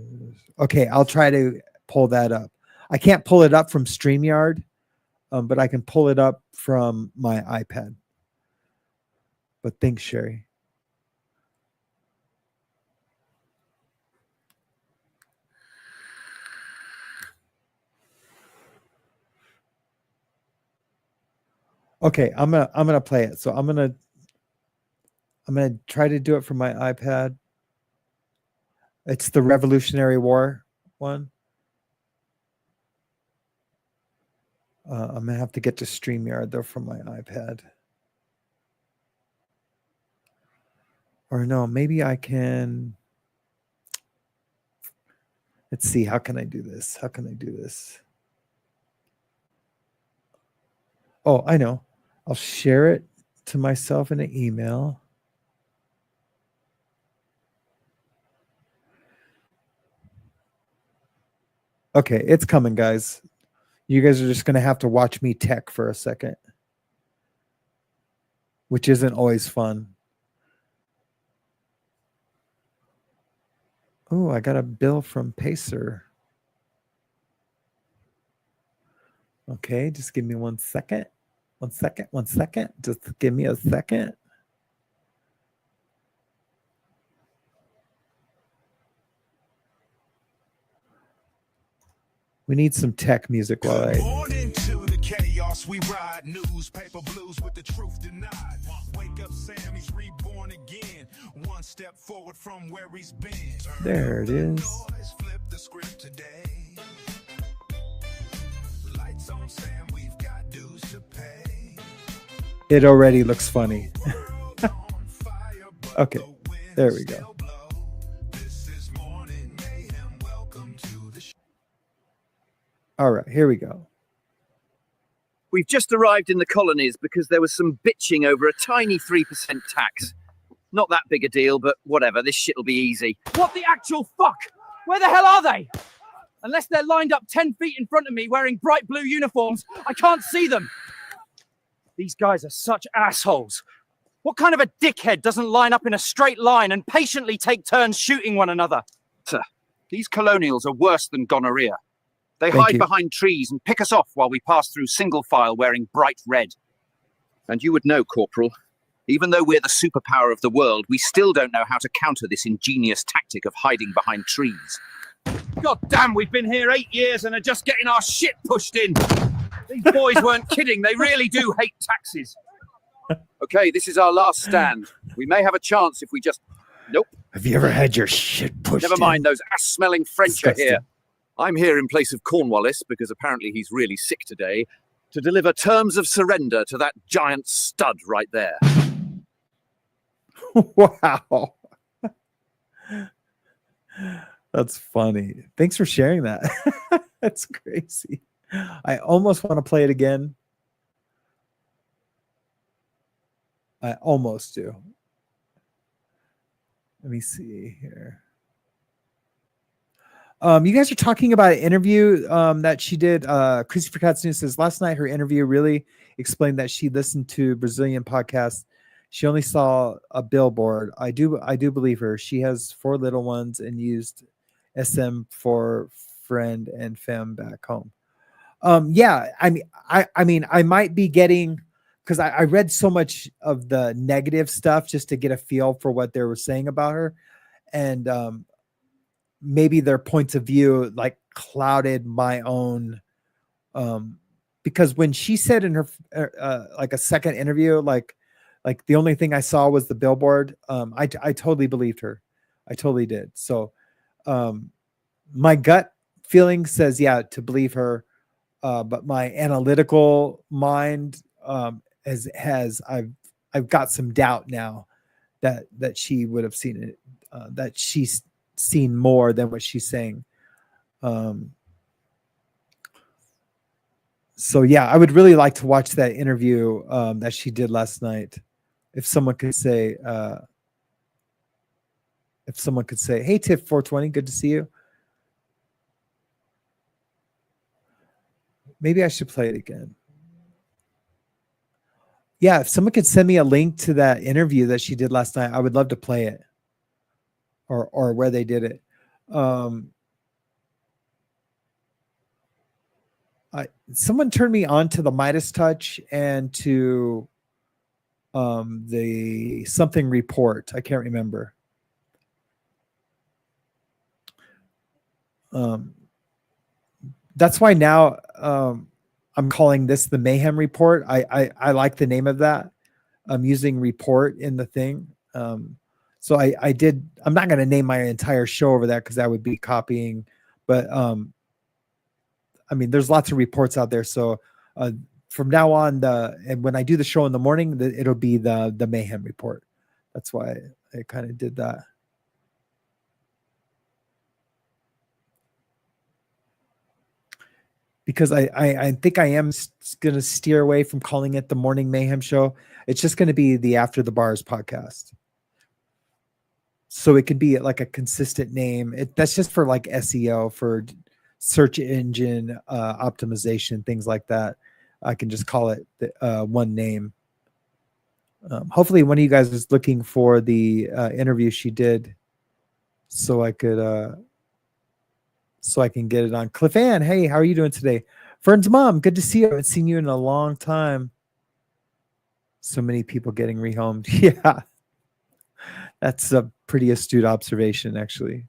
Okay, I'll try to pull that up. I can't pull it up from StreamYard, but I can pull it up from my iPad. But thanks, Sherry. Okay, I'm gonna play it. So I'm gonna try to do it from my iPad. It's the Revolutionary War one. I'm gonna have to get to StreamYard though from my iPad. Or no, maybe I can. Let's see. How can I do this? How can I do this? Oh, I know. I'll share it to myself in an email. Okay, it's coming, guys. You guys are just going to have to watch me tech for a second, which isn't always fun. Oh, I got a bill from Pacer. Okay, just give me 1 second. 1 second, 1 second. Just give me a second. We need some tech music while I... Born into the chaos, we ride newspaper blues with the truth denied. Wake up, Sam, he's reborn again. One step forward from where he's been. There it is. Flip the script today. Lights on, Sam, we've got dues to pay. It already looks funny. Okay, there we go. All right, here we go. We've just arrived in the colonies because there was some bitching over a tiny 3% tax. Not that big a deal, but whatever, this shit'll be easy. What the actual fuck? Where the hell are they? Unless they're lined up 10 feet in front of me wearing bright blue uniforms, I can't see them. These guys are such assholes. What kind of a dickhead doesn't line up in a straight line and patiently take turns shooting one another? Sir, these colonials are worse than gonorrhea. They Thank hide you. behind trees and pick us off while we pass through single file wearing bright red. And you would know, Corporal, even though we're the superpower of the world, we still don't know how to counter this ingenious tactic of hiding behind trees. God damn, we've been here 8 years and are just getting our shit pushed in. These boys weren't kidding. They really do hate taxes. Okay, this is our last stand. We may have a chance if we just... Nope. Have you ever had your shit pushed Never mind, those ass-smelling French Disgusting. are here. I'm here in place of Cornwallis, because apparently he's really sick today, to deliver terms of surrender to that giant stud right there. Wow. That's funny. Thanks for sharing that. That's crazy. I almost want to play it again. I almost do. Let me see here. You guys are talking about an interview that she did. Christopher Katsune says last night her interview really explained that she listened to Brazilian podcasts. She only saw a billboard. I do believe her. She has 4 little ones and used SM for friend and fam back home. Yeah, I mean, I might be getting, because I read so much of the negative stuff just to get a feel for what they were saying about her, and maybe their points of view like clouded my own. Because when she said in her like a second interview, like the only thing I saw was the billboard, I totally believed her. I totally did. So my gut feeling says yeah to believe her, but my analytical mind I've got some doubt now that she would have seen it, that she's seen more than what she's saying. So yeah, I would really like to watch that interview that she did last night. If someone could say, hey, Tiff 420, good to see you. Maybe I should play it again. Yeah, if someone could send me a link to that interview that she did last night, I would love to play it, or where they did it. Someone turned me on to the Midas Touch and to the something report. I can't remember. That's why now I'm calling this the Mayhem Report. I like the name of that. I'm using report in the thing. So I'm not going to name my entire show over that because that would be copying, but I mean, there's lots of reports out there. So from now on, and when I do the show in the morning, it'll be the Mayhem Report. That's why I kind of did that. Because I think I am going to steer away from calling it the Morning Mayhem Show. It's just going to be the After the Bars podcast. So it could be like a consistent name. That's just for like SEO, for search engine optimization, things like that. I can just call it one name. Hopefully one of you guys is looking for the interview she did so I could so I can get it on. Cliff Ann, hey, how are you doing today? Fern's mom, good to see you. I haven't seen you in a long time. So many people getting rehomed. Yeah. That's a pretty astute observation, actually.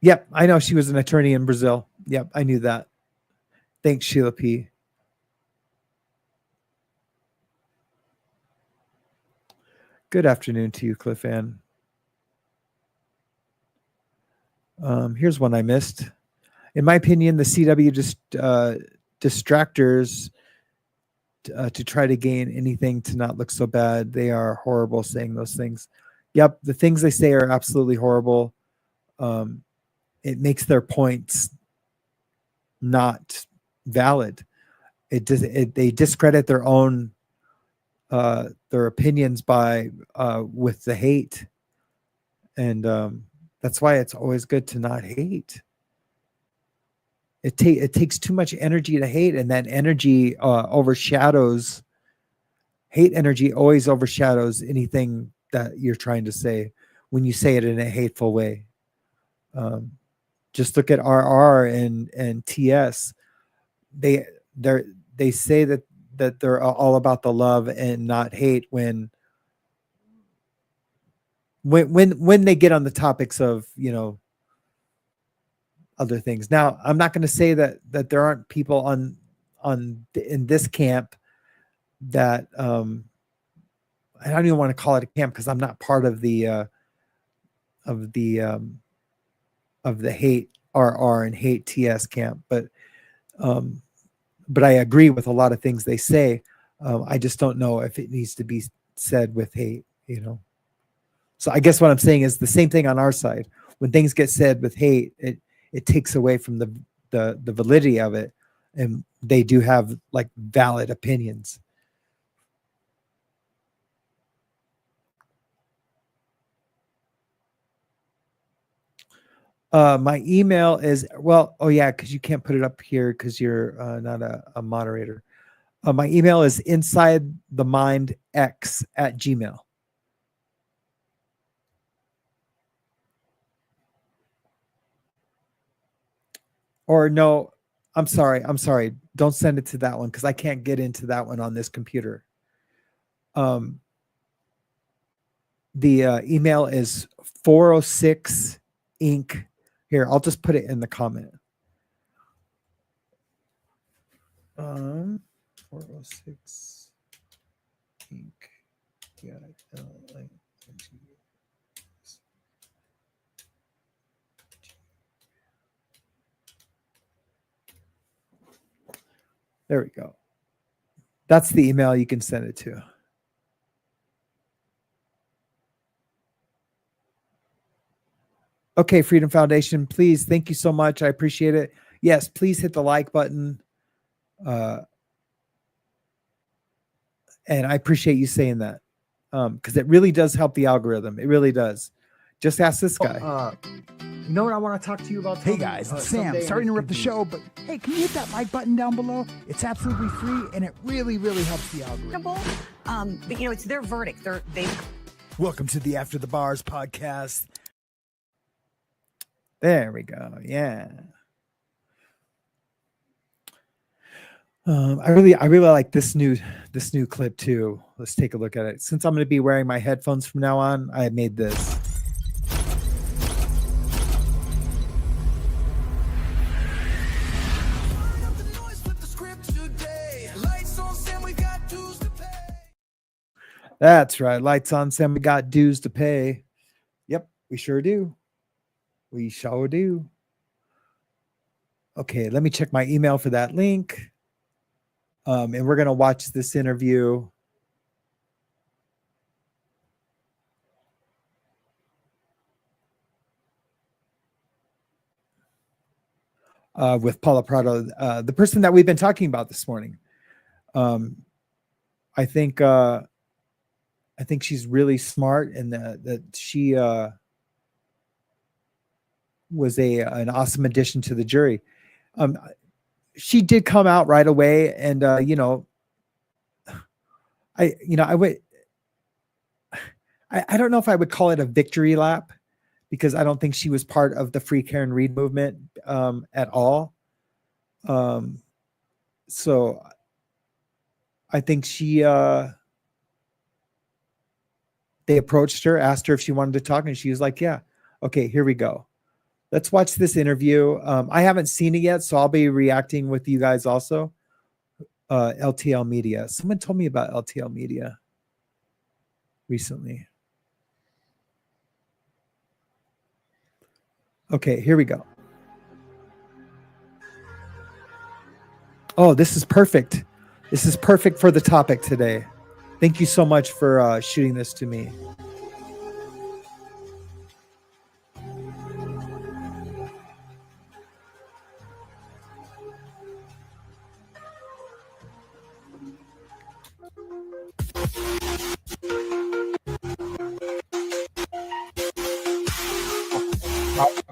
Yep, I know she was an attorney in Brazil. Yep, I knew that. Thanks, Sheila P. Good afternoon to you, Cliff Ann. Here's one I missed. In my opinion, the CW just distractors to try to gain anything to not look so bad. They are horrible saying those things. Yep, the things they say are absolutely horrible. It makes their points not valid. They discredit their own their opinions by with the hate, and that's why it's always good to not hate. It takes too much energy to hate, and that energy overshadows. Hate energy always overshadows anything that you're trying to say when you say it in a hateful way. Just look at RR and TS. They say that they're all about the love and not hate when they get on the topics of, you know, other things. Now, I'm not going to say that there aren't people in this camp that I don't even want to call it a camp because I'm not part of the hate RR and hate TS camp, but I agree with a lot of things they say. I just don't know if it needs to be said with hate, you know. So I guess what I'm saying is the same thing on our side. When things get said with hate, it takes away from the validity of it, and they do have like valid opinions. My email is, well, oh yeah, because you can't put it up here because you're not a moderator. My email is insidethemindx@gmail.com. Or no, I'm sorry. Don't send it to that one because I can't get into that one on this computer. The email is 406 Inc. Here, I'll just put it in the comment. 406 Inc. Yeah. There we go. That's the email you can send it to. Okay, Freedom Foundation, please. Thank you so much. I appreciate it. Yes, please hit the like button. And I appreciate you saying that because it really does help the algorithm. It really does. Just ask this guy. You know what I want to talk to you about? Hey guys, it's Sam. Sorry to interrupt the show, but hey, can you hit that like button down below? It's absolutely free and it really, really helps the algorithm. But you know, it's their verdict. They. Welcome to the After the Bars podcast. There we go. Yeah. I really like this new clip too. Let's take a look at it. Since I'm going to be wearing my headphones from now on, I made this. That's right. Lights on, Sam. We got dues to pay. Yep, we sure do. We sure do. Okay, let me check my email for that link. And we're going to watch this interview. With Paula Prado, the person that we've been talking about this morning. I think she's really smart, and that she was an awesome addition to the jury. She did come out right away, and I don't know if I would call it a victory lap, because I don't think she was part of the Free Karen Reed movement at all. So I think they approached her, asked her if she wanted to talk, and she was like, yeah, okay, here we go. Let's watch this interview. I haven't seen it yet, so I'll be reacting with you guys also. LTL Media. Someone told me about LTL Media recently. Okay, here we go. Oh, this is perfect. This is perfect for the topic today. Thank you so much for shooting this to me.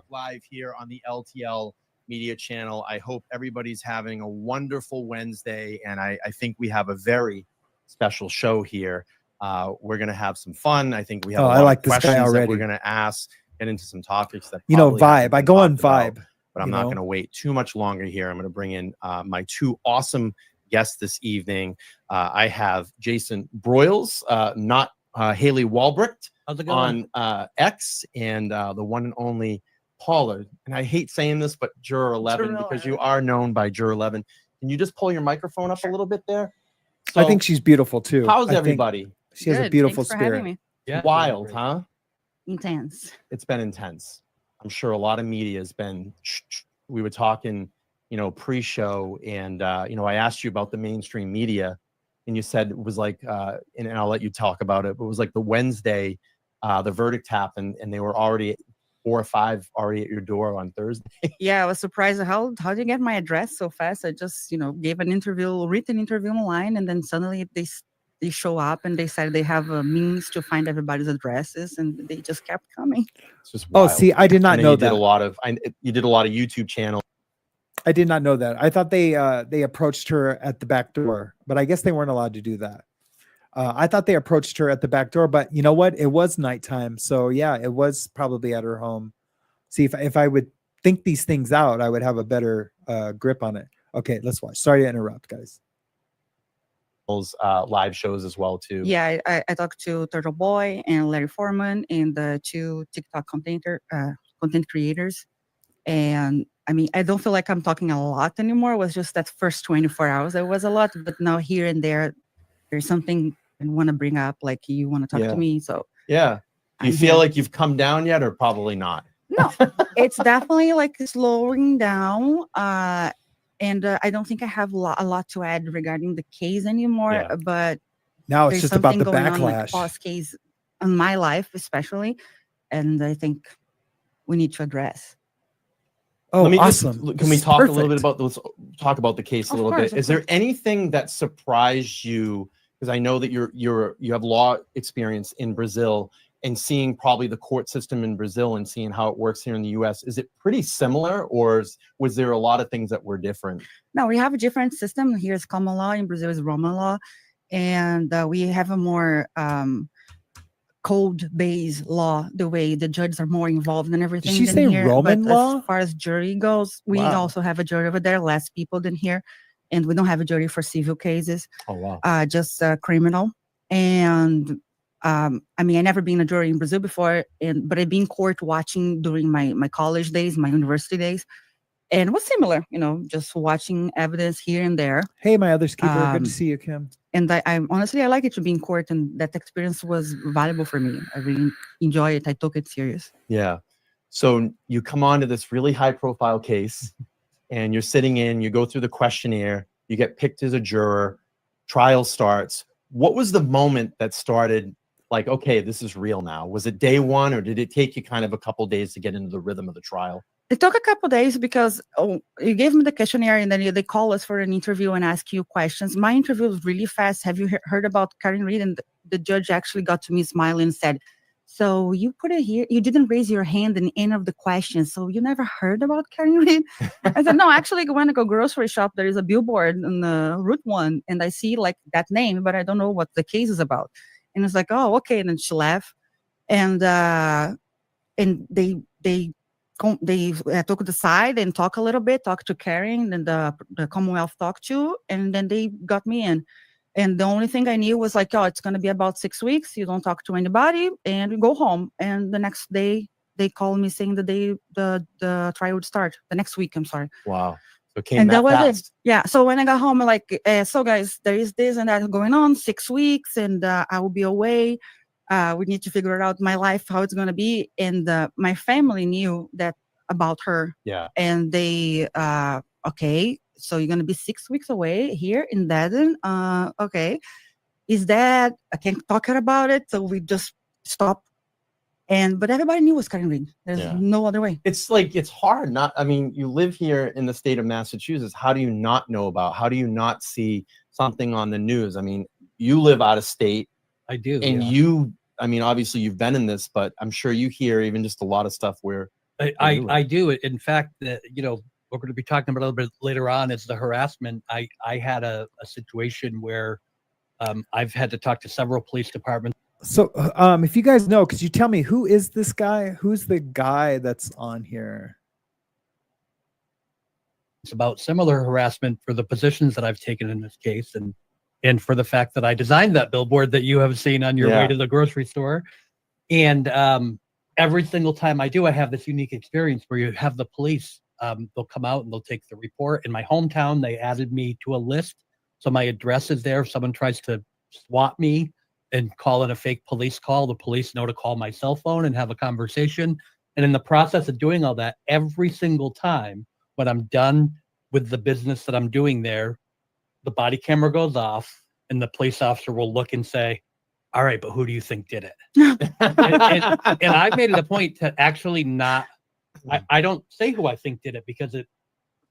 Live here on the LTL Media channel. I hope everybody's having a wonderful Wednesday, and I think we have a very special show here. We're going to have some fun. I think we have a lot of questions that we're going to ask, get into some topics that Vibe. I go on Vibe, but I'm not going to wait too much longer here. I'm going to bring in my two awesome guests this evening. I have Jason Broyles, not Haley Walbrecht on X, and the one and only Paula, and I hate saying this, but Juror 11, because you are known by Juror 11. Can you just pull your microphone up a little bit there? So, I think she's beautiful too. How's everybody? She has a beautiful spirit. Yeah, wild, huh? Intense. It's been intense. I'm sure a lot of media has been. We were talking, pre-show, and I asked you about the mainstream media, and you said it was like, and I'll let you talk about it. But it was like the Wednesday, the verdict happened, and they were already 4 or 5 already at your door on Thursday. Yeah, I was surprised. How did you get my address so fast? I just, gave an written interview online, and then suddenly they show up and they said they have a means to find everybody's addresses, and they just kept coming. It's just wild. Oh, see, I did not know you that. You did a lot of YouTube channels. I did not know that. I thought they approached her at the back door, but I guess they weren't allowed to do that. I thought they approached her at the back door, but you know what? It was nighttime. So yeah, it was probably at her home. See, if I would think these things out, I would have a better grip on it. Okay, let's watch. Sorry to interrupt, guys. Live shows as well too. Yeah, I talked to Turtle Boy and Larry Foreman and the 2 TikTok content creators. And I mean, I don't feel like I'm talking a lot anymore. It was just that first 24 hours. It was a lot, but now here and there, there's something I want to bring up, like you want to talk to me. So yeah, do you feel like you've come down yet, or probably not? No, it's definitely like slowing down. And I don't think I have a lot to add regarding the case anymore. But now it's just about the backlash. On, like, past case in my life, especially, and I think we need to address. Oh, awesome! Can we talk a little bit about let's talk about the case a little bit? Is there anything that surprised you? Because I know that you have law experience in Brazil, and seeing probably the court system in Brazil and seeing how it works here in the U.S. Is it pretty similar, or was there a lot of things that were different? No, we have a different system. Here is common law. In Brazil is Roman law, and we have a more code-based law, the way the judges are more involved in everything. Did she say here. Roman law? As far as jury goes, we also have a jury over there, less people than here. And we don't have a jury for civil cases. Oh, wow. Just criminal. And I mean, I never been a jury in Brazil before, but I've been court watching during my college days, my university days. And it was similar, just watching evidence here and there. Hey, my other keeper. Good to see you, Kim. And I honestly, I like it to be in court, and that experience was valuable for me. I really enjoy it. I took it serious. Yeah. So you come on to this really high profile case and you're sitting in, you go through the questionnaire, you get picked as a juror, trial starts. What was the moment that started like, okay, this is real now? Was it day one, or did it take you kind of a couple days to get into the rhythm of the trial? It took a couple days because you gave me the questionnaire, and then they call us for an interview and ask you questions. My interview was really fast. Have you heard about Karen Reed? And the judge actually got to me smiling and said, so you put it here, you didn't raise your hand in any of the questions, so you never heard about Karen Reed? I said, no, actually, when I go grocery shop, there is a billboard on the Route 1, and I see like that name, but I don't know what the case is about. And it's like, oh, okay. And then she laughed. And they took the side and talk a little bit, talk to Karen, and the Commonwealth talked to, and then they got me in. And the only thing I knew was like, oh, it's going to be about 6 weeks. You don't talk to anybody and you go home. And the next day they called me saying that the trial would start the next week. I'm sorry. Wow. So it came And that was fast. it. Yeah. So when I got home, I'm like, so guys, there is this and that going on, 6 weeks, and I will be away. We need to figure out my life, how it's going to be. And my family knew that about her. Yeah. And they, okay, so you're going to be 6 weeks away here in Baden. Okay. Is that, I can't talk about it. So we just stopped. But everybody knew it was Karen Reed. There's no other way. It's like, it's hard. You live here in the state of Massachusetts. How do you not know about? How do you not see something on the news? I mean, you live out of state. I do. And obviously you've been in this, but I'm sure you hear even just a lot of stuff where I do. In fact, we're going to be talking about a little bit later on is the harassment. I had a situation where I've had to talk to several police departments. So if you guys know, could you tell me who is this guy? Who's the guy that's on here? It's about similar harassment for the positions that I've taken in this case, and for the fact that I designed that billboard that you have seen on your way to the grocery store. And every single time I do, I have this unique experience where you have the police, they'll come out and they'll take the report. In my hometown, they added me to a list. So my address is there. If someone tries to swat me and call it a fake police call, the police know to call my cell phone and have a conversation. And in the process of doing all that, every single time when I'm done with the business that I'm doing there, the body camera goes off and the police officer will look and say, all right, but who do you think did it? and I've made it a point to actually not, I don't say who I think did it, because it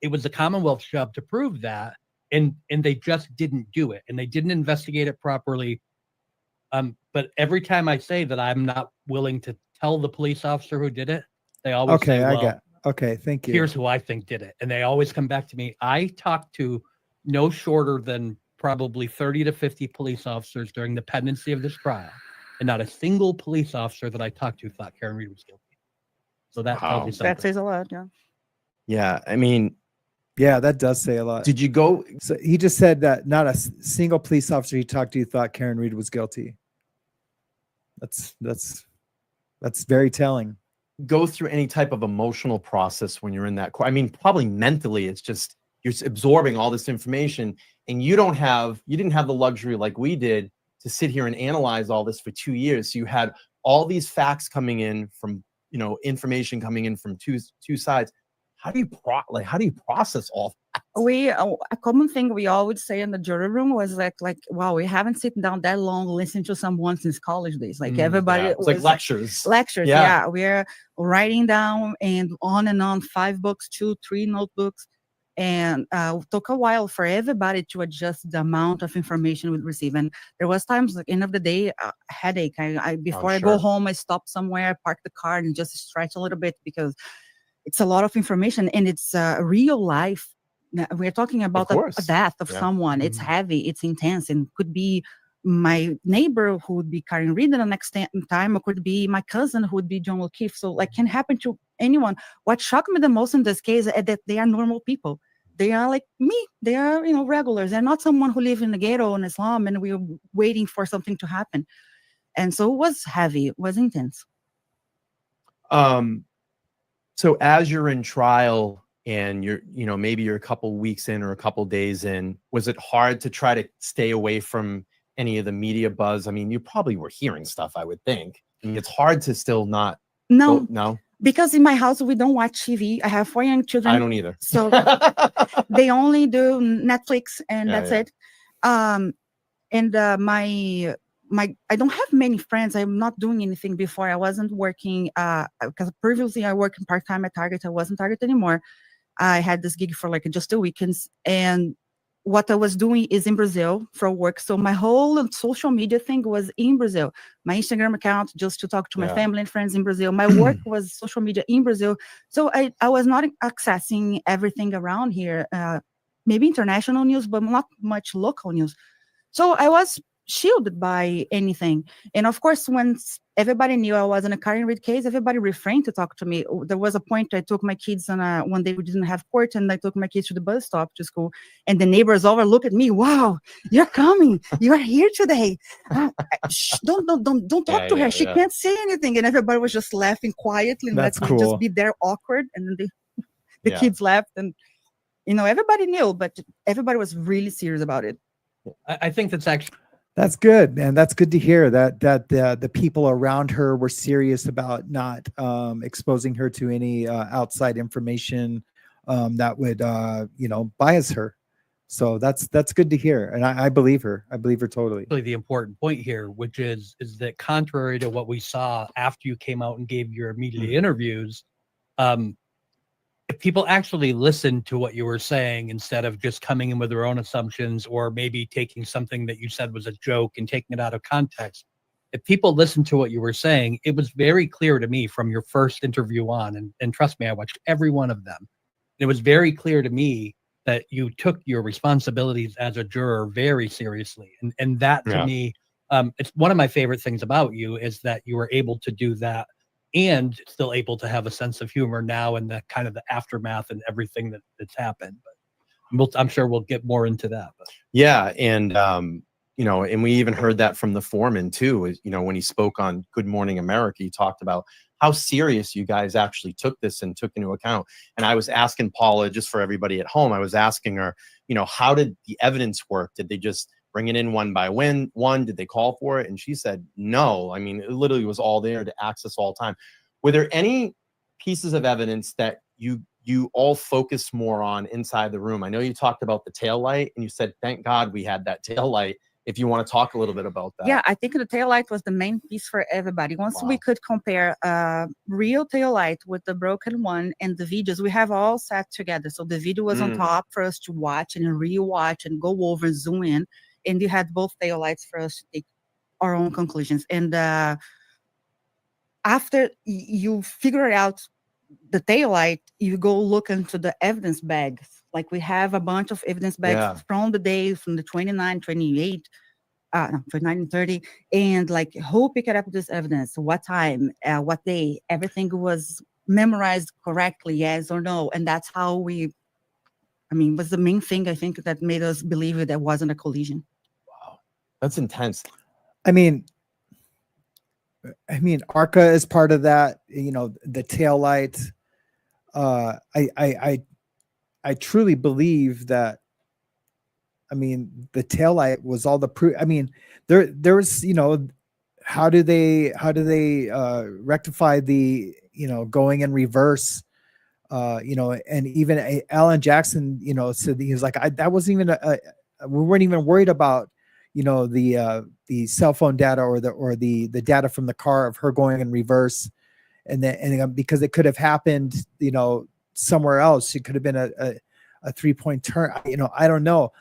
was the Commonwealth's job to prove that. And they just didn't do it, and they didn't investigate it properly. But every time I say that I'm not willing to tell the police officer who did it, they always say, well, okay, thank you. Here's who I think did it. And they always come back to me. I talked to no shorter than probably 30 to 50 police officers during the pendency of this trial, and not a single police officer that I talked to thought Karen Reed was guilty. So that tells you something. That says a lot, yeah. Yeah, I mean, yeah, that does say a lot. Did you go? So he just said that not a single police officer he talked to thought Karen Reed was guilty. That's very telling. Go through any type of emotional process when you're in that court. I mean, probably mentally, it's just you're absorbing all this information, and you didn't have the luxury like we did to sit here and analyze all this for 2 years. So you had all these facts coming in from, information coming in from two sides. How do you process all that? A common thing we always say in the jury room was like, wow, we haven't sitting down that long listening to someone since college days. Like everybody, it was like lectures. Yeah, we're writing down and on 5 books, 2, 3 notebooks, and it took a while for everybody to adjust the amount of information we receive. And there was times, like end of the day, a headache. Before I go home, I stop somewhere, park the car, and just stretch a little bit, because it's a lot of information, and it's real life. We're talking about a death of someone. It's heavy, it's intense, and could be my neighbor who would be Karen Reed the next time, or could be my cousin who would be John O'Keefe. So can happen to anyone. What shocked me the most in this case is that they are normal people. They are like me. They are, regulars. They're not someone who live in the ghetto in Islam and we were waiting for something to happen. And so it was heavy. It was intense. So as you're in trial, and maybe you're a couple weeks in or a couple days in, was it hard to try to stay away from any of the media buzz? I mean, you probably were hearing stuff, I would think. I mean, it's hard to still not. No, no, because in my house we don't watch TV. I have 4 young children. I don't either. So they only do Netflix, and Yeah, that's yeah. it. And my I don't have many friends. I'm not doing anything before. I wasn't working because previously I worked part-time at Target. I wasn't Target anymore. I had this gig for like just 2 weekends, and what I was doing is in Brazil for work. So my whole social media thing was in Brazil. My Instagram account just to talk to my Yeah. family and friends in Brazil. My work was social media in Brazil. So I was not accessing everything around here. Maybe international news, but not much local news. So I was shielded by anything. And of course, once everybody knew I was in a Karen Reed case, everybody refrained to talk to me. There was a point I took my kids on one day we didn't have court, and I took my kids to the bus stop to school. And the neighbors all look at me. Wow, you're coming. You are here today. Don't talk Yeah, to her. yeah, She yeah. can't say anything. And everybody was just laughing quietly and That's let me just cool. be there awkward. And then the Yeah. kids laughed, and everybody knew, but everybody was really serious about it. I think that's actually. That's good, man. That's good to hear that the people around her were serious about not exposing her to any outside information that would bias her. So that's good to hear, and I believe her. I believe her totally. Really the important point here, which is that contrary to what we saw after you came out and gave your media interviews, if people actually listened to what you were saying instead of just coming in with their own assumptions or maybe taking something that you said was a joke and taking it out of context, if people listened to what you were saying, it was very clear to me from your first interview on, and trust me, I watched every one of them. It was very clear to me that you took your responsibilities as a juror very seriously. And that to Yeah. me, it's one of my favorite things about you is that you were able to do that and still able to have a sense of humor now and the kind of the aftermath and everything that's happened. But I'm sure we'll get more into that. But. Yeah, and and we even heard that from the foreman too. Is when he spoke on Good Morning America, he talked about how serious you guys actually took this and took into account. And I was asking Paula, just for everybody at home, I was asking her, how did the evidence work? Did they just bring it in one by one? Did they call for it? And she said, no. I mean, it literally was all there to access all time. Were there any pieces of evidence that you all focus more on inside the room? I know you talked about the tail light and you said, thank God we had that tail light. If you want to talk a little bit about that. Yeah, I think the tail light was the main piece for everybody. Once we could compare real tail light with the broken one and the videos, we have all sat together. So the video was on top for us to watch and rewatch and go over, zoom in. And you had both tail lights for us to take our own conclusions. And after you figure out the tail light, you go look into the evidence bags. Like we have a bunch of evidence bags from the day, from the 29, 28, 29 and 30. And like who picked up this evidence, what time, what day, everything was memorized correctly, yes or no. And that's how was the main thing I think that made us believe that there wasn't a collision. Wow, that's intense. I mean, ARCA is part of that. The tail light. I truly believe that. I mean, the tail light was all the proof. I mean, there was, how do they rectify the, going in reverse, and even Alan Jackson, said he was like, that wasn't even we weren't even worried about, the cell phone data or the data from the car of her going in reverse. And then, because it could have happened, somewhere else. It could have been a 3-point turn. I don't know.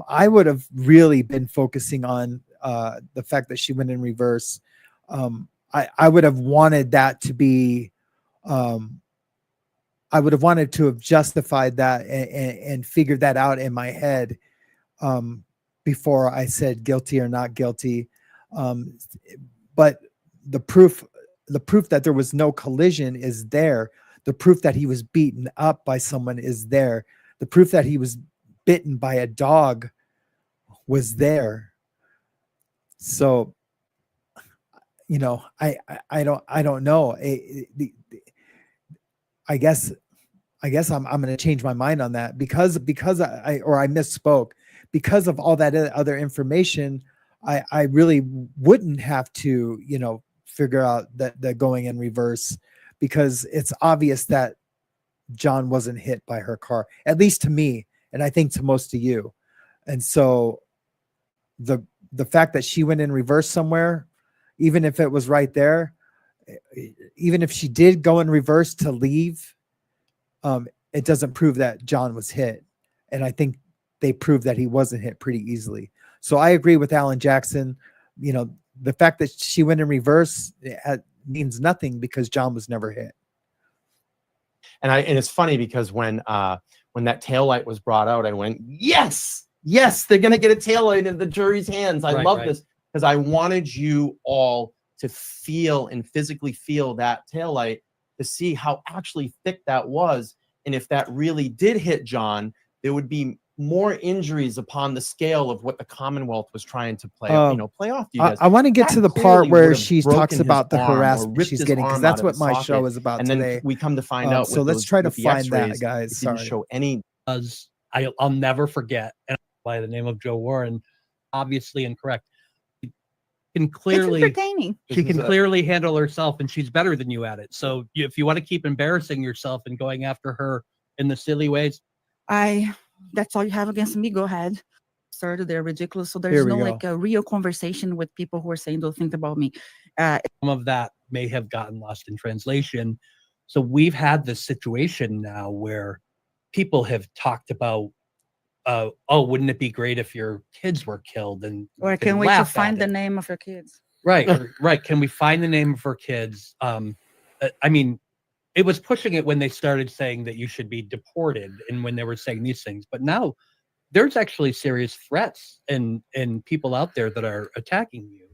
I would have really been focusing on the fact that she went in reverse. I would have wanted that to be. I would have wanted to have justified that and figured that out in my head before I said guilty or not guilty. But the proof that there was no collision is there. The proof that he was beaten up by someone is there. The proof that he was bitten by a dog was there. So, I don't know. I guess I guess I'm going to change my mind on that because I misspoke because of all that other information. I really wouldn't have to, figure out that going in reverse, because it's obvious that John wasn't hit by her car, at least to me, and I think to most of you. And so the fact that she went in reverse somewhere, even if it was right there, even if she did go in reverse to leave, it doesn't prove that John was hit. And I think they proved that he wasn't hit pretty easily. So I agree with Alan Jackson. The fact that she went in reverse means nothing because John was never hit. And it's funny because when that taillight was brought out, I went, yes, they're going to get a taillight in the jury's hands. I love this because I wanted you all to feel and physically feel that taillight to see how actually thick that was. And if that really did hit John, there would be more injuries upon the scale of what the Commonwealth was trying to play off to you guys. I want to get That to the clearly part where would have she broken talks his about the arm or harassment ripped she's his getting, because arm that's out what of the my socket. show is about and today. then we come to find out. So with let's those- try to with the find that, X-rays, guys. it didn't Sorry. show any. Because I'll never forget, and by the name of Joe Warren, obviously incorrect. She can clearly, entertaining. She can clearly handle herself, and she's better than you at it. So if you want to keep embarrassing yourself and going after her in the silly ways, That's all you have against me. Go ahead. Started, they're ridiculous. So Here there's we no go. like a real conversation with people who are saying those things about me. some of that may have gotten lost in translation. So we've had this situation now where people have talked about, wouldn't it be great if your kids were killed? And Or I they can't wait to laugh at find the it. name of your kids. Right, right. Can we find the name of her kids? I mean, it was pushing it when they started saying that you should be deported, and when they were saying these things. But now there's actually serious threats and people out there that are attacking you.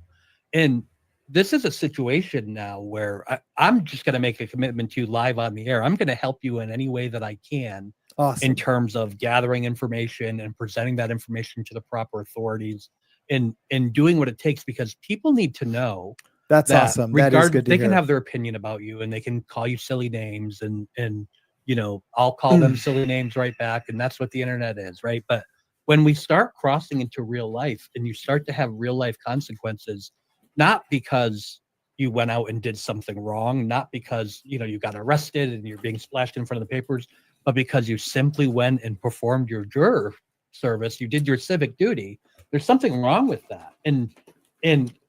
And this is a situation now where I'm just going to make a commitment to you live on the air. I'm going to help you in any way that I can. Awesome. In terms of gathering information and presenting that information to the proper authorities and doing what it takes, because people need to know. That's awesome. That is good to They hear. can have their opinion about you, and they can call you silly names, and I'll call them silly names right back, and that's what the internet is, right? But when we start crossing into real life and you start to have real life consequences, not because you went out and did something wrong, not because you got arrested and you're being splashed in front of the papers, but because you simply went and performed your juror service, you did your civic duty. There's something wrong with that, and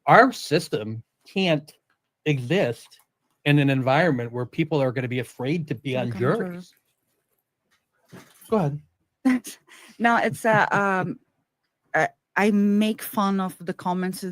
our system can't exist in an environment where people are going to be afraid to be on juries. Go ahead. No, it's I make fun of the comments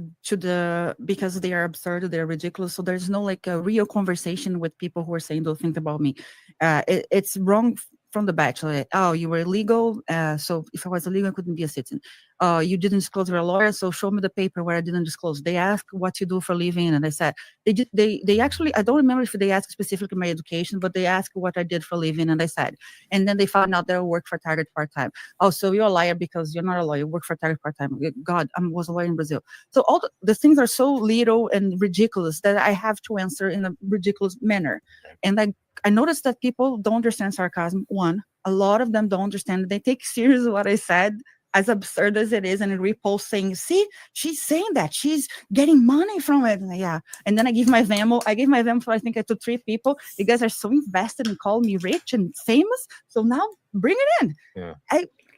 because they are absurd, they're ridiculous. So there's no like a real conversation with people who are saying those things about me. It's wrong from the bachelor. Oh, you were illegal. So if I was illegal, I couldn't be a citizen. You didn't disclose you're a lawyer, so show me the paper where I didn't disclose. They asked what you do for a living, and I said they actually, I don't remember if they asked specifically my education, but they asked what I did for a living, and I said. And then they found out that I work for Target part-time. Oh, so you're a liar because you're not a lawyer. You work for Target part-time. God, I was a lawyer in Brazil. So all the things are so little and ridiculous that I have to answer in a ridiculous manner. And I noticed that people don't understand sarcasm. One, a lot of them don't understand. They take seriously what I said, as absurd as it is, and repost saying, see, she's saying that she's getting money from it. And yeah. And then I give my Venmo. I gave my Venmo for, I think, to 3 people. You guys are so invested in calling me rich and famous. So now bring it in. Yeah.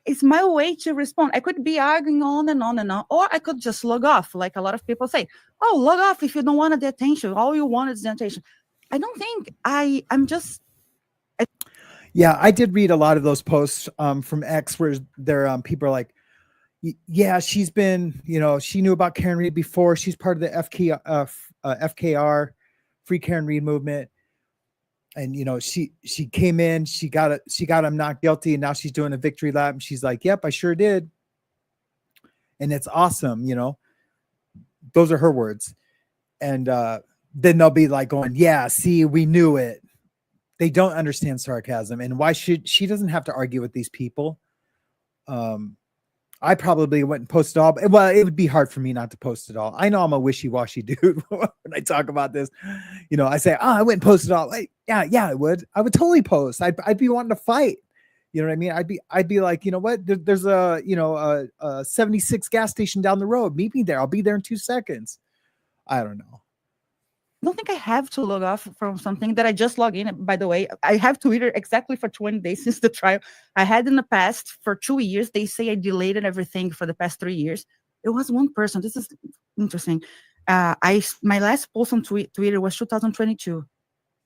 It's my way to respond. I could be arguing on and on and on, or I could just log off. Like a lot of people say, oh, log off if you don't want the attention. All you want is the attention. I don't think I'm just. Yeah, I did read a lot of those posts from X where there people are like, yeah, she's been, she knew about Karen Reed before. She's part of the FKR, Free Karen Reed movement. And, she came in, she got him not guilty, and now she's doing a victory lap. And she's like, yep, I sure did. And it's awesome, those are her words. And then they'll be like going, yeah, see, we knew it. They don't understand sarcasm, and why should she doesn't have to argue with these people. I probably wouldn't post it all. Well, it would be hard for me not to post it all. I know I'm a wishy-washy dude when I talk about this. You know, I say, "Oh, I wouldn't post it all." Like, yeah, I would. I would totally post. I'd be wanting to fight. You know what I mean? I'd be like, you know what? There's a 76 gas station down the road. Meet me there. I'll be there in 2 seconds. I don't know. I don't think I have to log off from something that I just log in. By the way, I have Twitter exactly for 20 days since the trial. I had in the past for 2 years. They say I deleted everything for the past 3 years. It was one person. This is interesting. My last post on Twitter was 2022.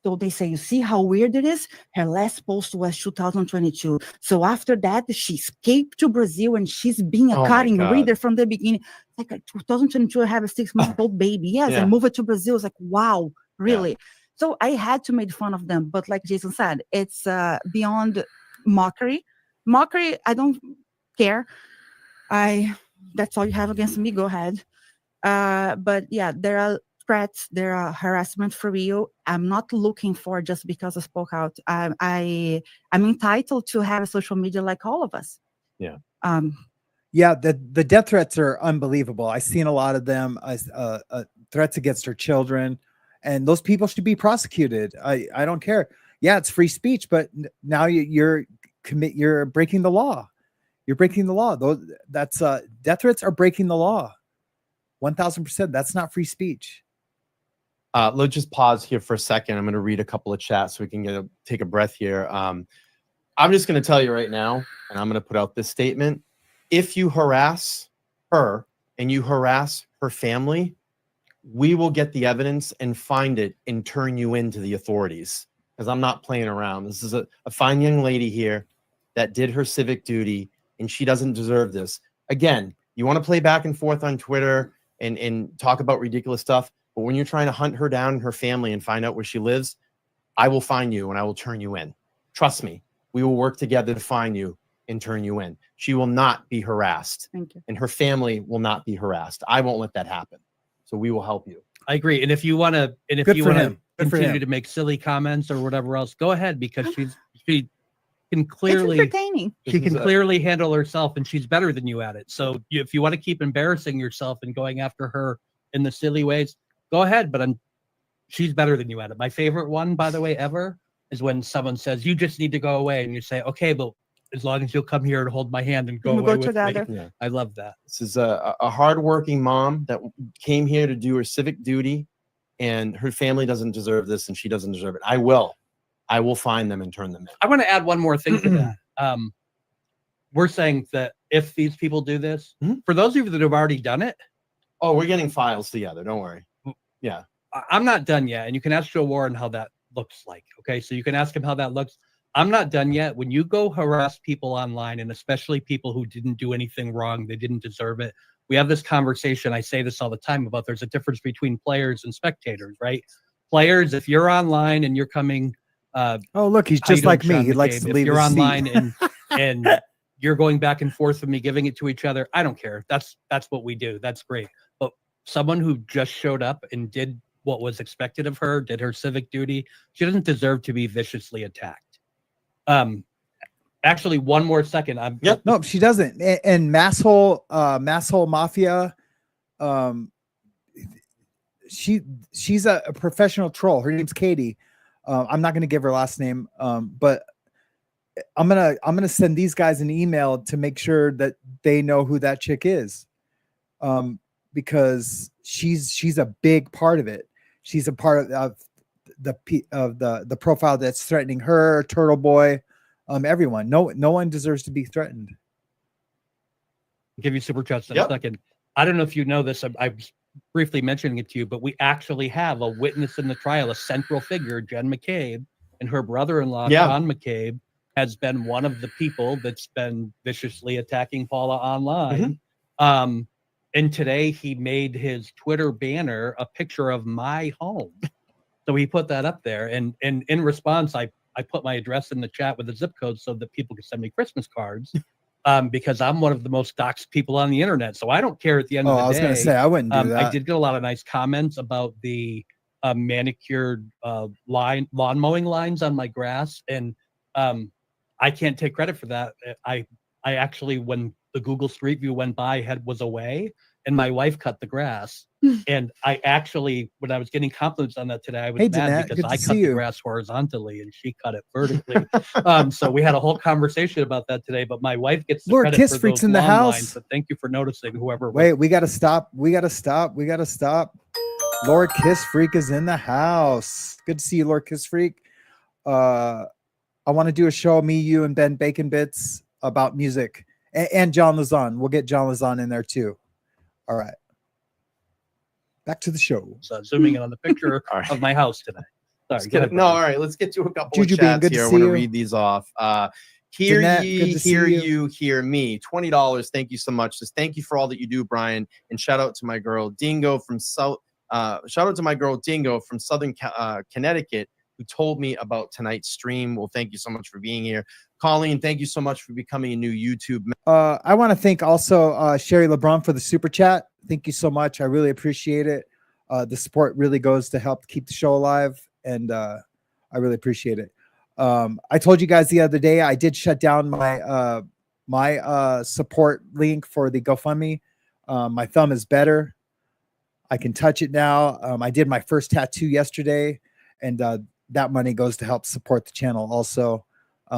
So they say, you see how weird it is? Her last post was 2022. So after that, she escaped to Brazil and she's being a cutting reader from the beginning. Like 2022, I have a 6-month-old baby. Yes, I moved to Brazil. It's like, wow, really? Yeah. So I had to make fun of them. But like Jason said, it's beyond mockery. Mockery, I don't care. That's all you have against me. Go ahead. But yeah, there are threats, there are harassment for real. I'm not looking for just because I spoke out. I'm entitled to have a social media like all of us. Yeah. Yeah, the death threats are unbelievable. I've seen a lot of them. Threats against her children, and those people should be prosecuted. I don't care. Yeah, it's free speech, but now you're breaking the law. You're breaking the law. That's death threats are breaking the law. 1000%. That's not free speech. Let's just pause here for a second. I'm going to read a couple of chats so we can take a breath here. I'm just going to tell you right now, and I'm going to put out this statement. If you harass her and you harass her family, we will get the evidence and find it and turn you into the authorities, because I'm not playing around. This is a fine young lady here that did her civic duty, and she doesn't deserve this. Again, you want to play back and forth on Twitter and talk about ridiculous stuff, but when you're trying to hunt her down and her family and find out where she lives, I will find you and I will turn you in. Trust me, we will work together to find you and turn you in. She will not be harassed. Thank you. And her family will not be harassed. I won't let that happen. So we will help you. I agree. And if you want to, continue to make silly comments or whatever else, go ahead, because she can clearly, it's entertaining. She can clearly handle herself, and she's better than you at it. So if you want to keep embarrassing yourself and going after her in the silly ways, go ahead. But she's better than you at it. My favorite one, by the way, ever is when someone says, "You just need to go away," and you say, "Okay, but as long as you'll come here and hold my hand and go away with me." Yeah. I love that. This is a hardworking mom that came here to do her civic duty, and her family doesn't deserve this, and she doesn't deserve it. I will find them and turn them in. I want to add one more thing to that. We're saying that if these people do this, for those of you that have already done it, oh, we're getting files together. Don't worry. Yeah, I'm not done yet, and you can ask Joe Warren how that looks like. Okay, so you can ask him how that looks. I'm not done yet. When you go harass people online, and especially people who didn't do anything wrong, they didn't deserve it. We have this conversation. I say this all the time about there's a difference between players and spectators, right? Players, if you're online and you're coming, oh look, he's just like me. He likes to leave. If you're his seat. online and you're going back and forth with me, giving it to each other, I don't care. That's what we do. That's great. But someone who just showed up and did what was expected of her, did her civic duty, she doesn't deserve to be viciously attacked. Actually, one more second. No, she doesn't. And masshole mafia, she's a professional troll. Her name's Katie. I'm not going to give her last name, but I'm gonna send these guys an email to make sure that they know who that chick is, because she's a big part of it. She's a part of the profile that's threatening her, Turtle Boy, everyone. No one deserves to be threatened. I'll give you super chats in a second. I don't know if you know this. I was briefly mentioning it to you, but we actually have a witness in the trial, a central figure, Jen McCabe, and her brother-in-law, John McCabe, has been one of the people that's been viciously attacking Paula online. And today he made his Twitter banner a picture of my home. So he put that up there. And in response, I put my address in the chat with the zip code so that people can send me Christmas cards, because I'm one of the most doxed people on the internet. So I don't care at the end of the day. I was going to say, I wouldn't do that. I did get a lot of nice comments about the manicured lawn mowing lines on my grass. And I can't take credit for that. I I actually, when the Google Street View went by, was away, and my wife cut the grass. And I actually, when I was getting compliments on that today, I was Hey, mad Jeanette, because good to I see cut the you. grass horizontally and she cut it vertically. So we had a whole conversation about that today. But my wife gets the Lord credit Kiss for Freak's those in the long house. lines. But thank you for noticing, whoever. Wait, we got to stop. We got to stop. We got to stop. Lord Kiss Freak is in the house. Good to see you, Lord Kiss Freak. I want to do a show, me, you, and Ben Bacon Bits about music, and John Lazon. We'll get John Lazon in there too. All right. Back to the show. So zooming in on the picture All right. of my house today. Let's Sorry, go get ahead, it. No, Brian. all right. Let's get to a couple Juju of Bean, chats good to here. I see want to you. read these off. Hear Jeanette, ye, good to see hear you. you, hear me. $20. Thank you so much. Just thank you for all that you do, Brian. And shout out to my girl Dingo from South. Shout out to my girl Dingo from Southern Connecticut, who told me about tonight's stream. Well, thank you so much for being here. Colleen, thank you so much for becoming a new YouTube member. I want to thank also Sherry LeBron for the super chat. Thank you so much. I really appreciate it. The support really goes to help keep the show alive, and I really appreciate it. I told you guys the other day I did shut down my support link for the GoFundMe. My thumb is better. I can touch it now. I did my first tattoo yesterday, and that money goes to help support the channel also.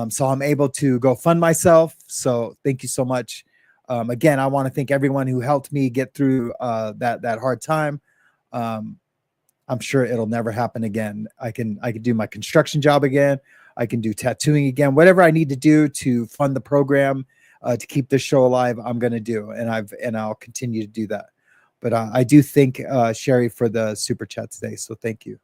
So I'm able to go fund myself. So thank you so much. Again, I want to thank everyone who helped me get through that hard time. I'm sure it'll never happen again. I can do my construction job again. I can do tattooing again. Whatever I need to do to fund the program to keep this show alive, I'm going to do, and I'll continue to do that. But I do thank Sherry for the super chat today. So thank you.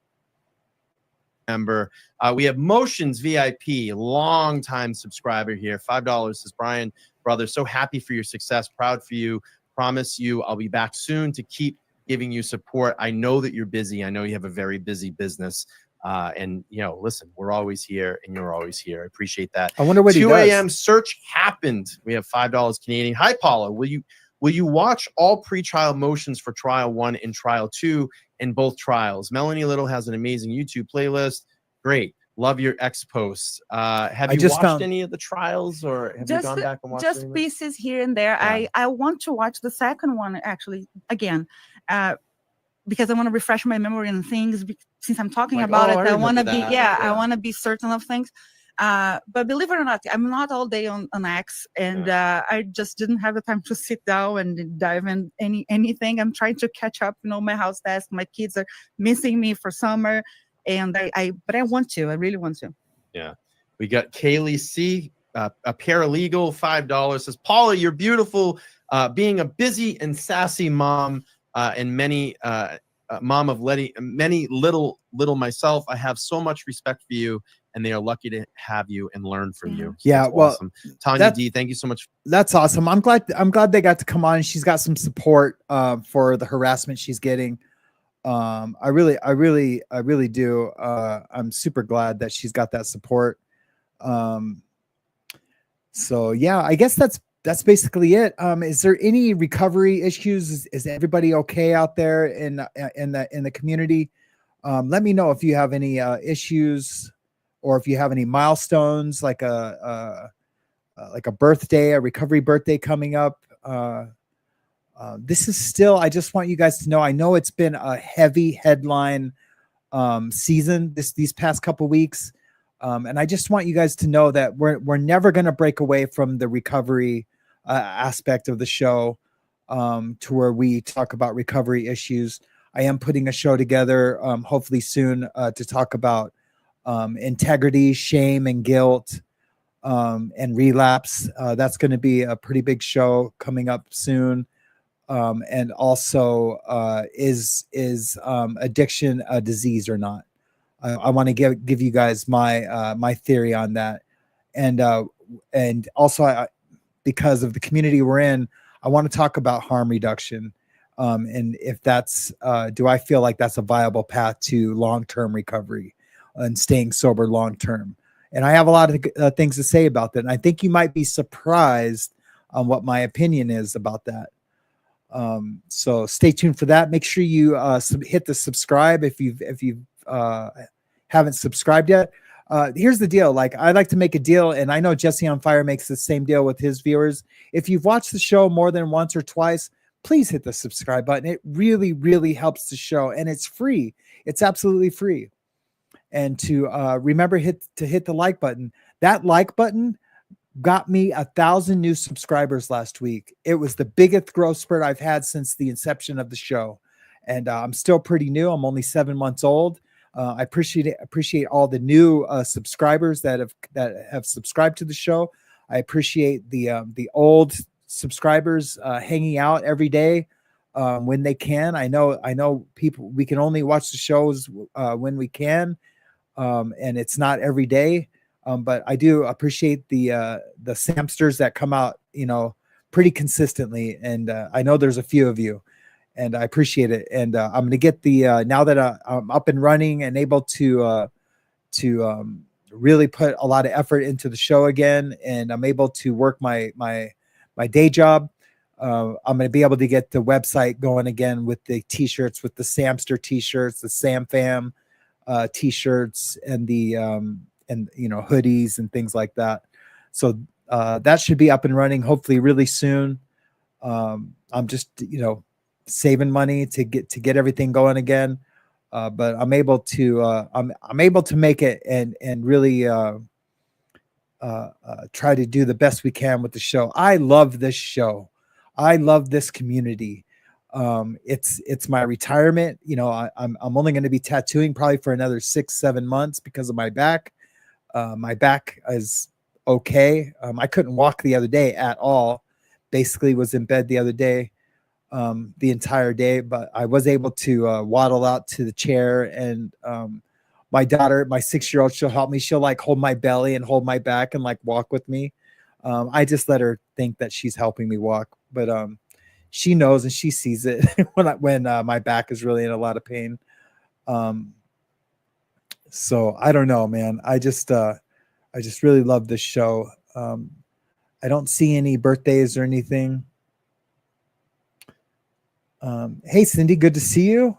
Member. We have Motions VIP, long time subscriber here. $5 says, Brian, brother, so happy for your success. Proud for you. Promise you I'll be back soon to keep giving you support. I know that you're busy. I know you have a very busy business. And, you know, listen, we're always here and you're always here. I appreciate that. I wonder what he 2 does. a.m. search happened. We have $5 Canadian. Hi, Paula. Will you watch all pre-trial motions for trial 1 and trial 2 in both trials? Melanie Little has an amazing YouTube playlist. Great. Love your ex posts. Have you watched any of the trials, or have you gone back and watched just pieces here and there? Yeah. I want to watch the second one actually again, because I want to refresh my memory and things. Since I'm talking Like, about oh, it, I I want to remember be that. I want to be certain of things. But believe it or not, I'm not all day on X, and I just didn't have the time to sit down and dive in anything. I'm trying to catch up. You know, my house desk, my kids are missing me for summer, and but I want to. I really want to. Yeah. We got Kaylee C, a paralegal, $5 says, Paula, you're beautiful. Being a busy and sassy mom, and many mom of many little myself, I have so much respect for you, and they are lucky to have you and learn from you. So Yeah, that's well, awesome. Tanya D, thank you so much. That's awesome. I'm glad they got to come on. She's got some support for the harassment she's getting. I really do. I'm super glad that she's got that support. So yeah, I guess that's basically it. Is there any recovery issues? Is everybody okay out there in the community? Let me know if you have any issues, or if you have any milestones, like a birthday, a recovery birthday coming up. This is still, I just want you guys to know, I know it's been a heavy headline season these past couple weeks. And I just want you guys to know that we're never going to break away from the recovery aspect of the show, to where we talk about recovery issues. I am putting a show together, hopefully soon, to talk about integrity, shame, and guilt, and relapse. That's going to be a pretty big show coming up soon. And also, is addiction a disease or not? I want to give you guys my theory on that, and also because of the community we're in, I want to talk about harm reduction, and if that's do I feel like that's a viable path to long-term recovery and staying sober long-term? And I have a lot of things to say about that, and I think you might be surprised on what my opinion is about that. So stay tuned for that. Make sure you hit the subscribe if you haven't subscribed yet. here's the deal. Like, I like to make a deal, and I know Jesse on Fire makes the same deal with his viewers. If you've watched the show more than once or twice, please hit the subscribe button. It really, really helps the show, and it's free. It's absolutely free. And to remember to hit the like button. That like button got me 1,000 new subscribers last week. It was the biggest growth spurt I've had since the inception of the show. And I'm still pretty new. I'm only 7 months old. I appreciate all the new subscribers that have subscribed to the show. I appreciate the old subscribers hanging out every day when they can. I know people, we can only watch the shows when we can, and it's not every day. But I do appreciate the Samsters that come out, pretty consistently. And I know there's a few of you, and I appreciate it. And I'm going to get now that I'm up and running and able to really put a lot of effort into the show again, and I'm able to work my day job. I'm going to be able to get the website going again with the t-shirts, with the Samster t-shirts, the Sam Fam t-shirts, and the hoodies and things like that. So that should be up and running hopefully really soon. I'm just saving money to get everything going again, but I'm able to I'm able to make it and really try to do the best we can with the show. I love this show. I love this community. It's my retirement. I'm only going to be tattooing probably for another 6-7 months because of my back. My back is okay. I couldn't walk the other day at all. Basically was in bed the other day, the entire day, but I was able to waddle out to the chair, and my daughter, my 6-year-old, she'll help me. She'll like hold my belly and hold my back and like walk with me. I just let her think that she's helping me walk, but she knows and she sees it when my back is really in a lot of pain. So I don't know, man. I just really love this show. I don't see any birthdays or anything. Hey, Cindy, good to see you.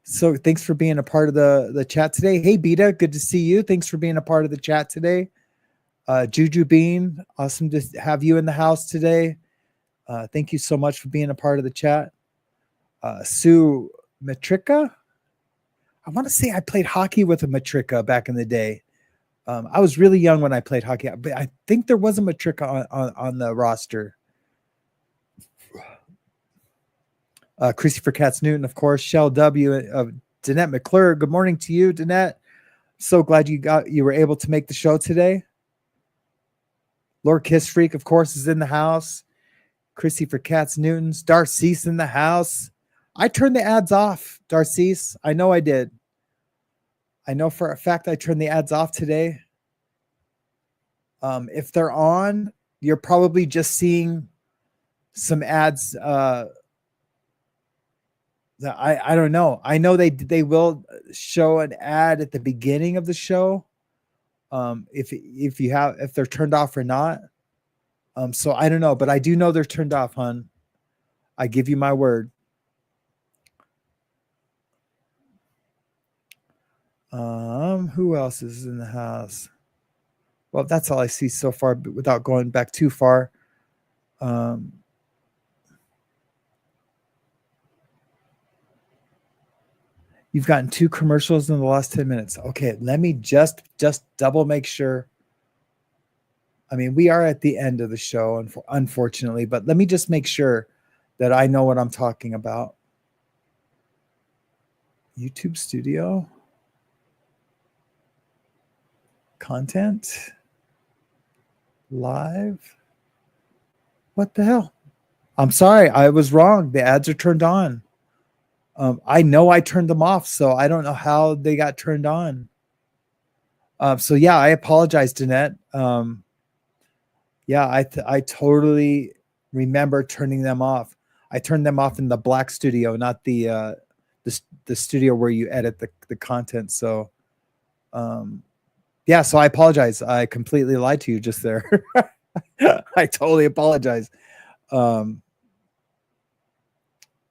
So thanks for being a part of the chat today. Hey, Beta, good to see you. Thanks for being a part of the chat today. Juju Bean, awesome to have you in the house today. Thank you so much for being a part of the chat. Sue Matrika. I want to say I played hockey with a Matrika back in the day. I was really young when I played hockey, but I think there was a Matrika on the roster. Christopher Katz Newton, of course. Shell W of Danette McClure. Good morning to you, Danette. So glad you were able to make the show today. Lord Kiss Freak, of course, is in the house. Christopher Katz Newton's. Darcy's in the house. I turned the ads off, Darcy's. I know I did. I know for a fact I turned the ads off today. If they're on, you're probably just seeing some ads. I don't know. I know they will show an ad at the beginning of the show. If they're turned off or not. So I don't know, but I do know they're turned off, hon. I give you my word. Who else is in the house? Well, that's all I see so far, but without going back too far. You've gotten 2 commercials in the last 10 minutes. Okay, let me just double make sure. I mean, we are at the end of the show, unfortunately, but let me just make sure that I know what I'm talking about. YouTube Studio. Content. Live. What the hell? I'm sorry, I was wrong. The ads are turned on. I know I turned them off, so I don't know how they got turned on. So yeah, I apologize, Danette. Yeah, I totally remember turning them off. I turned them off in the Black Studio, not the studio where you edit the content. So yeah, so I apologize. I completely lied to you just there. I totally apologize.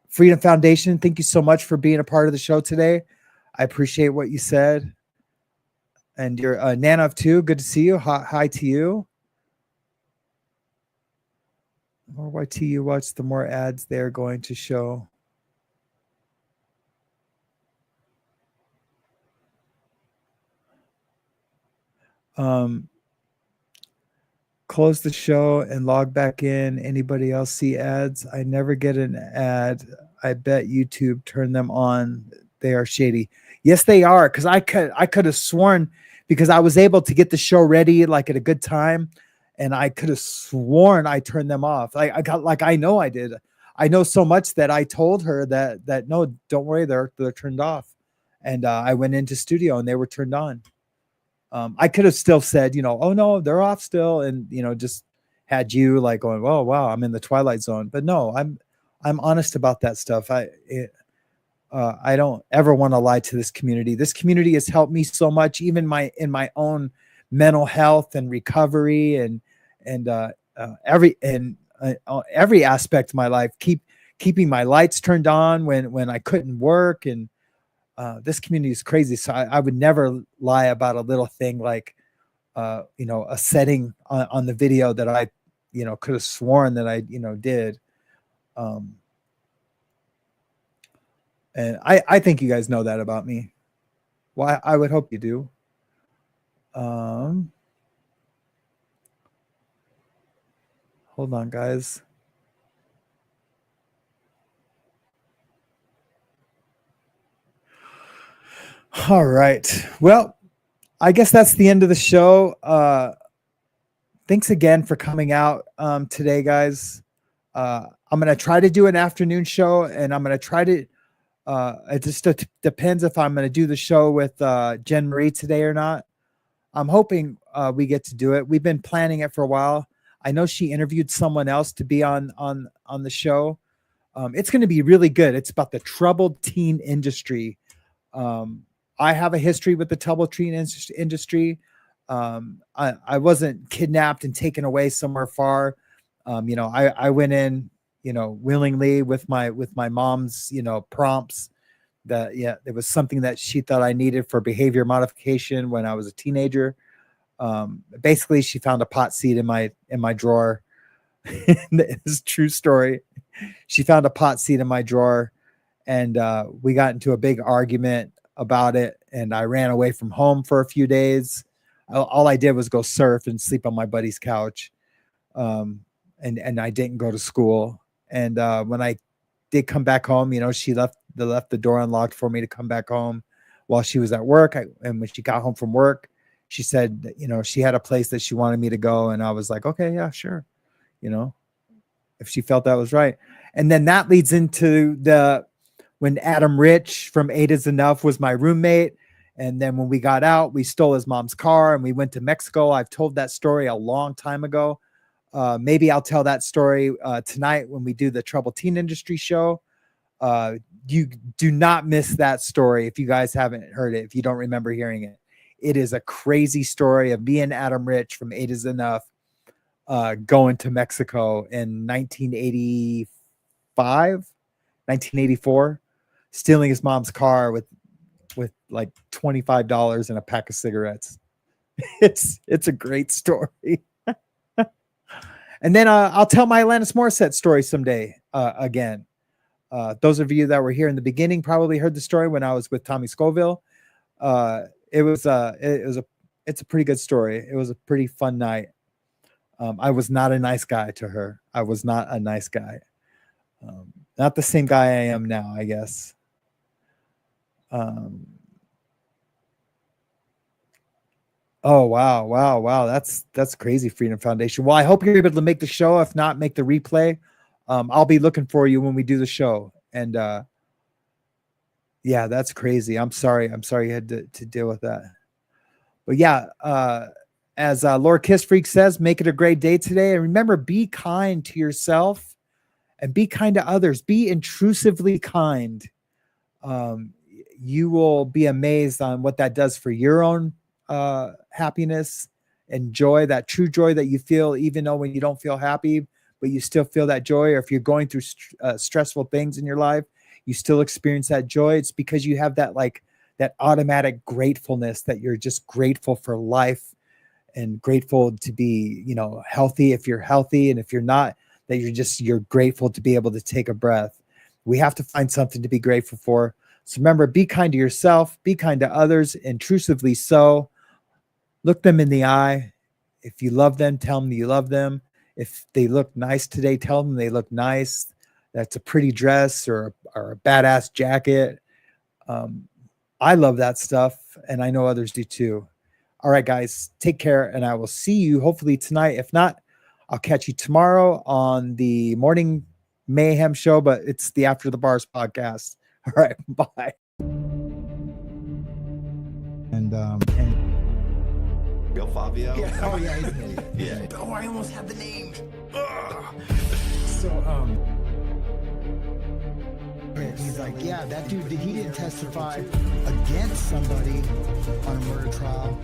Freedom Foundation, thank you so much for being a part of the show today. I appreciate what you said. And you're Nana of 2. Good to see you. Hi to you. The more YT you watch, the more ads they're going to show. Close the show and log back in. Anybody else see ads? I never get an ad. I bet YouTube turned them on. They are shady. Yes, they are. Because I could have sworn, because I was able to get the show ready like at a good time, and I could have sworn I turned them off. I know I did. I know so much that I told her that no, don't worry, they're turned off. And I went into studio and they were turned on. I could have still said, oh no, they're off still, and just had you like going, oh wow, I'm in the twilight zone. But no, I'm honest about that stuff. I don't ever want to lie to this community. This community has helped me so much, even in my own mental health and recovery, and every aspect of my life. Keeping my lights turned on when I couldn't work, and this community is crazy. So I would never lie about a little thing like, a setting on the video that I, could have sworn that I, did. And I think you guys know that about me. Well, I would hope you do. Hold on, guys. All right. Well, I guess that's the end of the show. Thanks again for coming out today, guys. I'm going to try to do an afternoon show, and I'm going to try to, it just depends if I'm going to do the show with Jen Marie today or not. I'm hoping we get to do it. We've been planning it for a while. I know she interviewed someone else to be on the show. It's going to be really good. It's about the troubled teen industry. I have a history with the troubled teen industry. I wasn't kidnapped and taken away somewhere far. I went in, willingly with my mom's, prompts that, it was something that she thought I needed for behavior modification when I was a teenager. Basically she found a pot seed in my drawer. It's a true story. She found a pot seed in my drawer, and we got into a big argument about it, and I ran away from home for a few days. All I did was go surf and sleep on my buddy's couch. And I didn't go to school. And when I did come back home, she left the door unlocked for me to come back home while she was at work. And when she got home from work, she said that, she had a place that she wanted me to go. And I was like, okay, yeah, sure. If she felt that was right. And then that leads into when Adam Rich from 8 is Enough was my roommate. And then when we got out, we stole his mom's car and we went to Mexico. I've told that story a long time ago. Maybe I'll tell that story tonight when we do the Troubled Teen Industry show. You do not miss that story if you guys haven't heard it, if you don't remember hearing it. It is a crazy story of me and Adam Rich from 8 is Enough going to Mexico in 1984, stealing his mom's car with like $25 and a pack of cigarettes. It's a great story. And then I'll tell my Alanis Morissette story someday again. Those of you that were here in the beginning probably heard the story when I was with Tommy Scoville. It's a pretty good story. It was a pretty fun night. I was not a nice guy to her. I was not a nice guy. Not the same guy I am now, I guess. Oh, wow. That's crazy, Freedom Foundation. Well, I hope you're able to make the show. If not, make the replay. I'll be looking for you when we do the show. And yeah, that's crazy. I'm sorry you had to deal with that. But yeah, as Lord Kiss Freak says, make it a great day today. And remember, be kind to yourself and be kind to others. Be intrusively kind. You will be amazed on what that does for your own happiness and joy, that true joy that you feel, even though when you don't feel happy, but you still feel that joy. Or if you're going through stressful things in your life, you still experience that joy. It's because you have that that automatic gratefulness that you're just grateful for life and grateful to be, you know, healthy if you're healthy, and if you're not, that you're grateful to be able to take a breath. We have to find something to be grateful for. So remember, be kind to yourself, be kind to others, intrusively so. Look them in the eye. If you love them, tell them you love them. If they look nice today, tell them they look nice. That's a pretty dress or a badass jacket. I love that stuff, and I know others do too. All right, guys, take care, and I will see you hopefully tonight. If not, I'll catch you tomorrow on the Morning Mayhem show, but it's the After the Bars podcast. All right, bye. And Real Fabio. yeah, oh yeah, he's an idiot. Yeah. Oh, I almost had the name. So he's like, yeah, that dude, he didn't testify against somebody on a murder trial.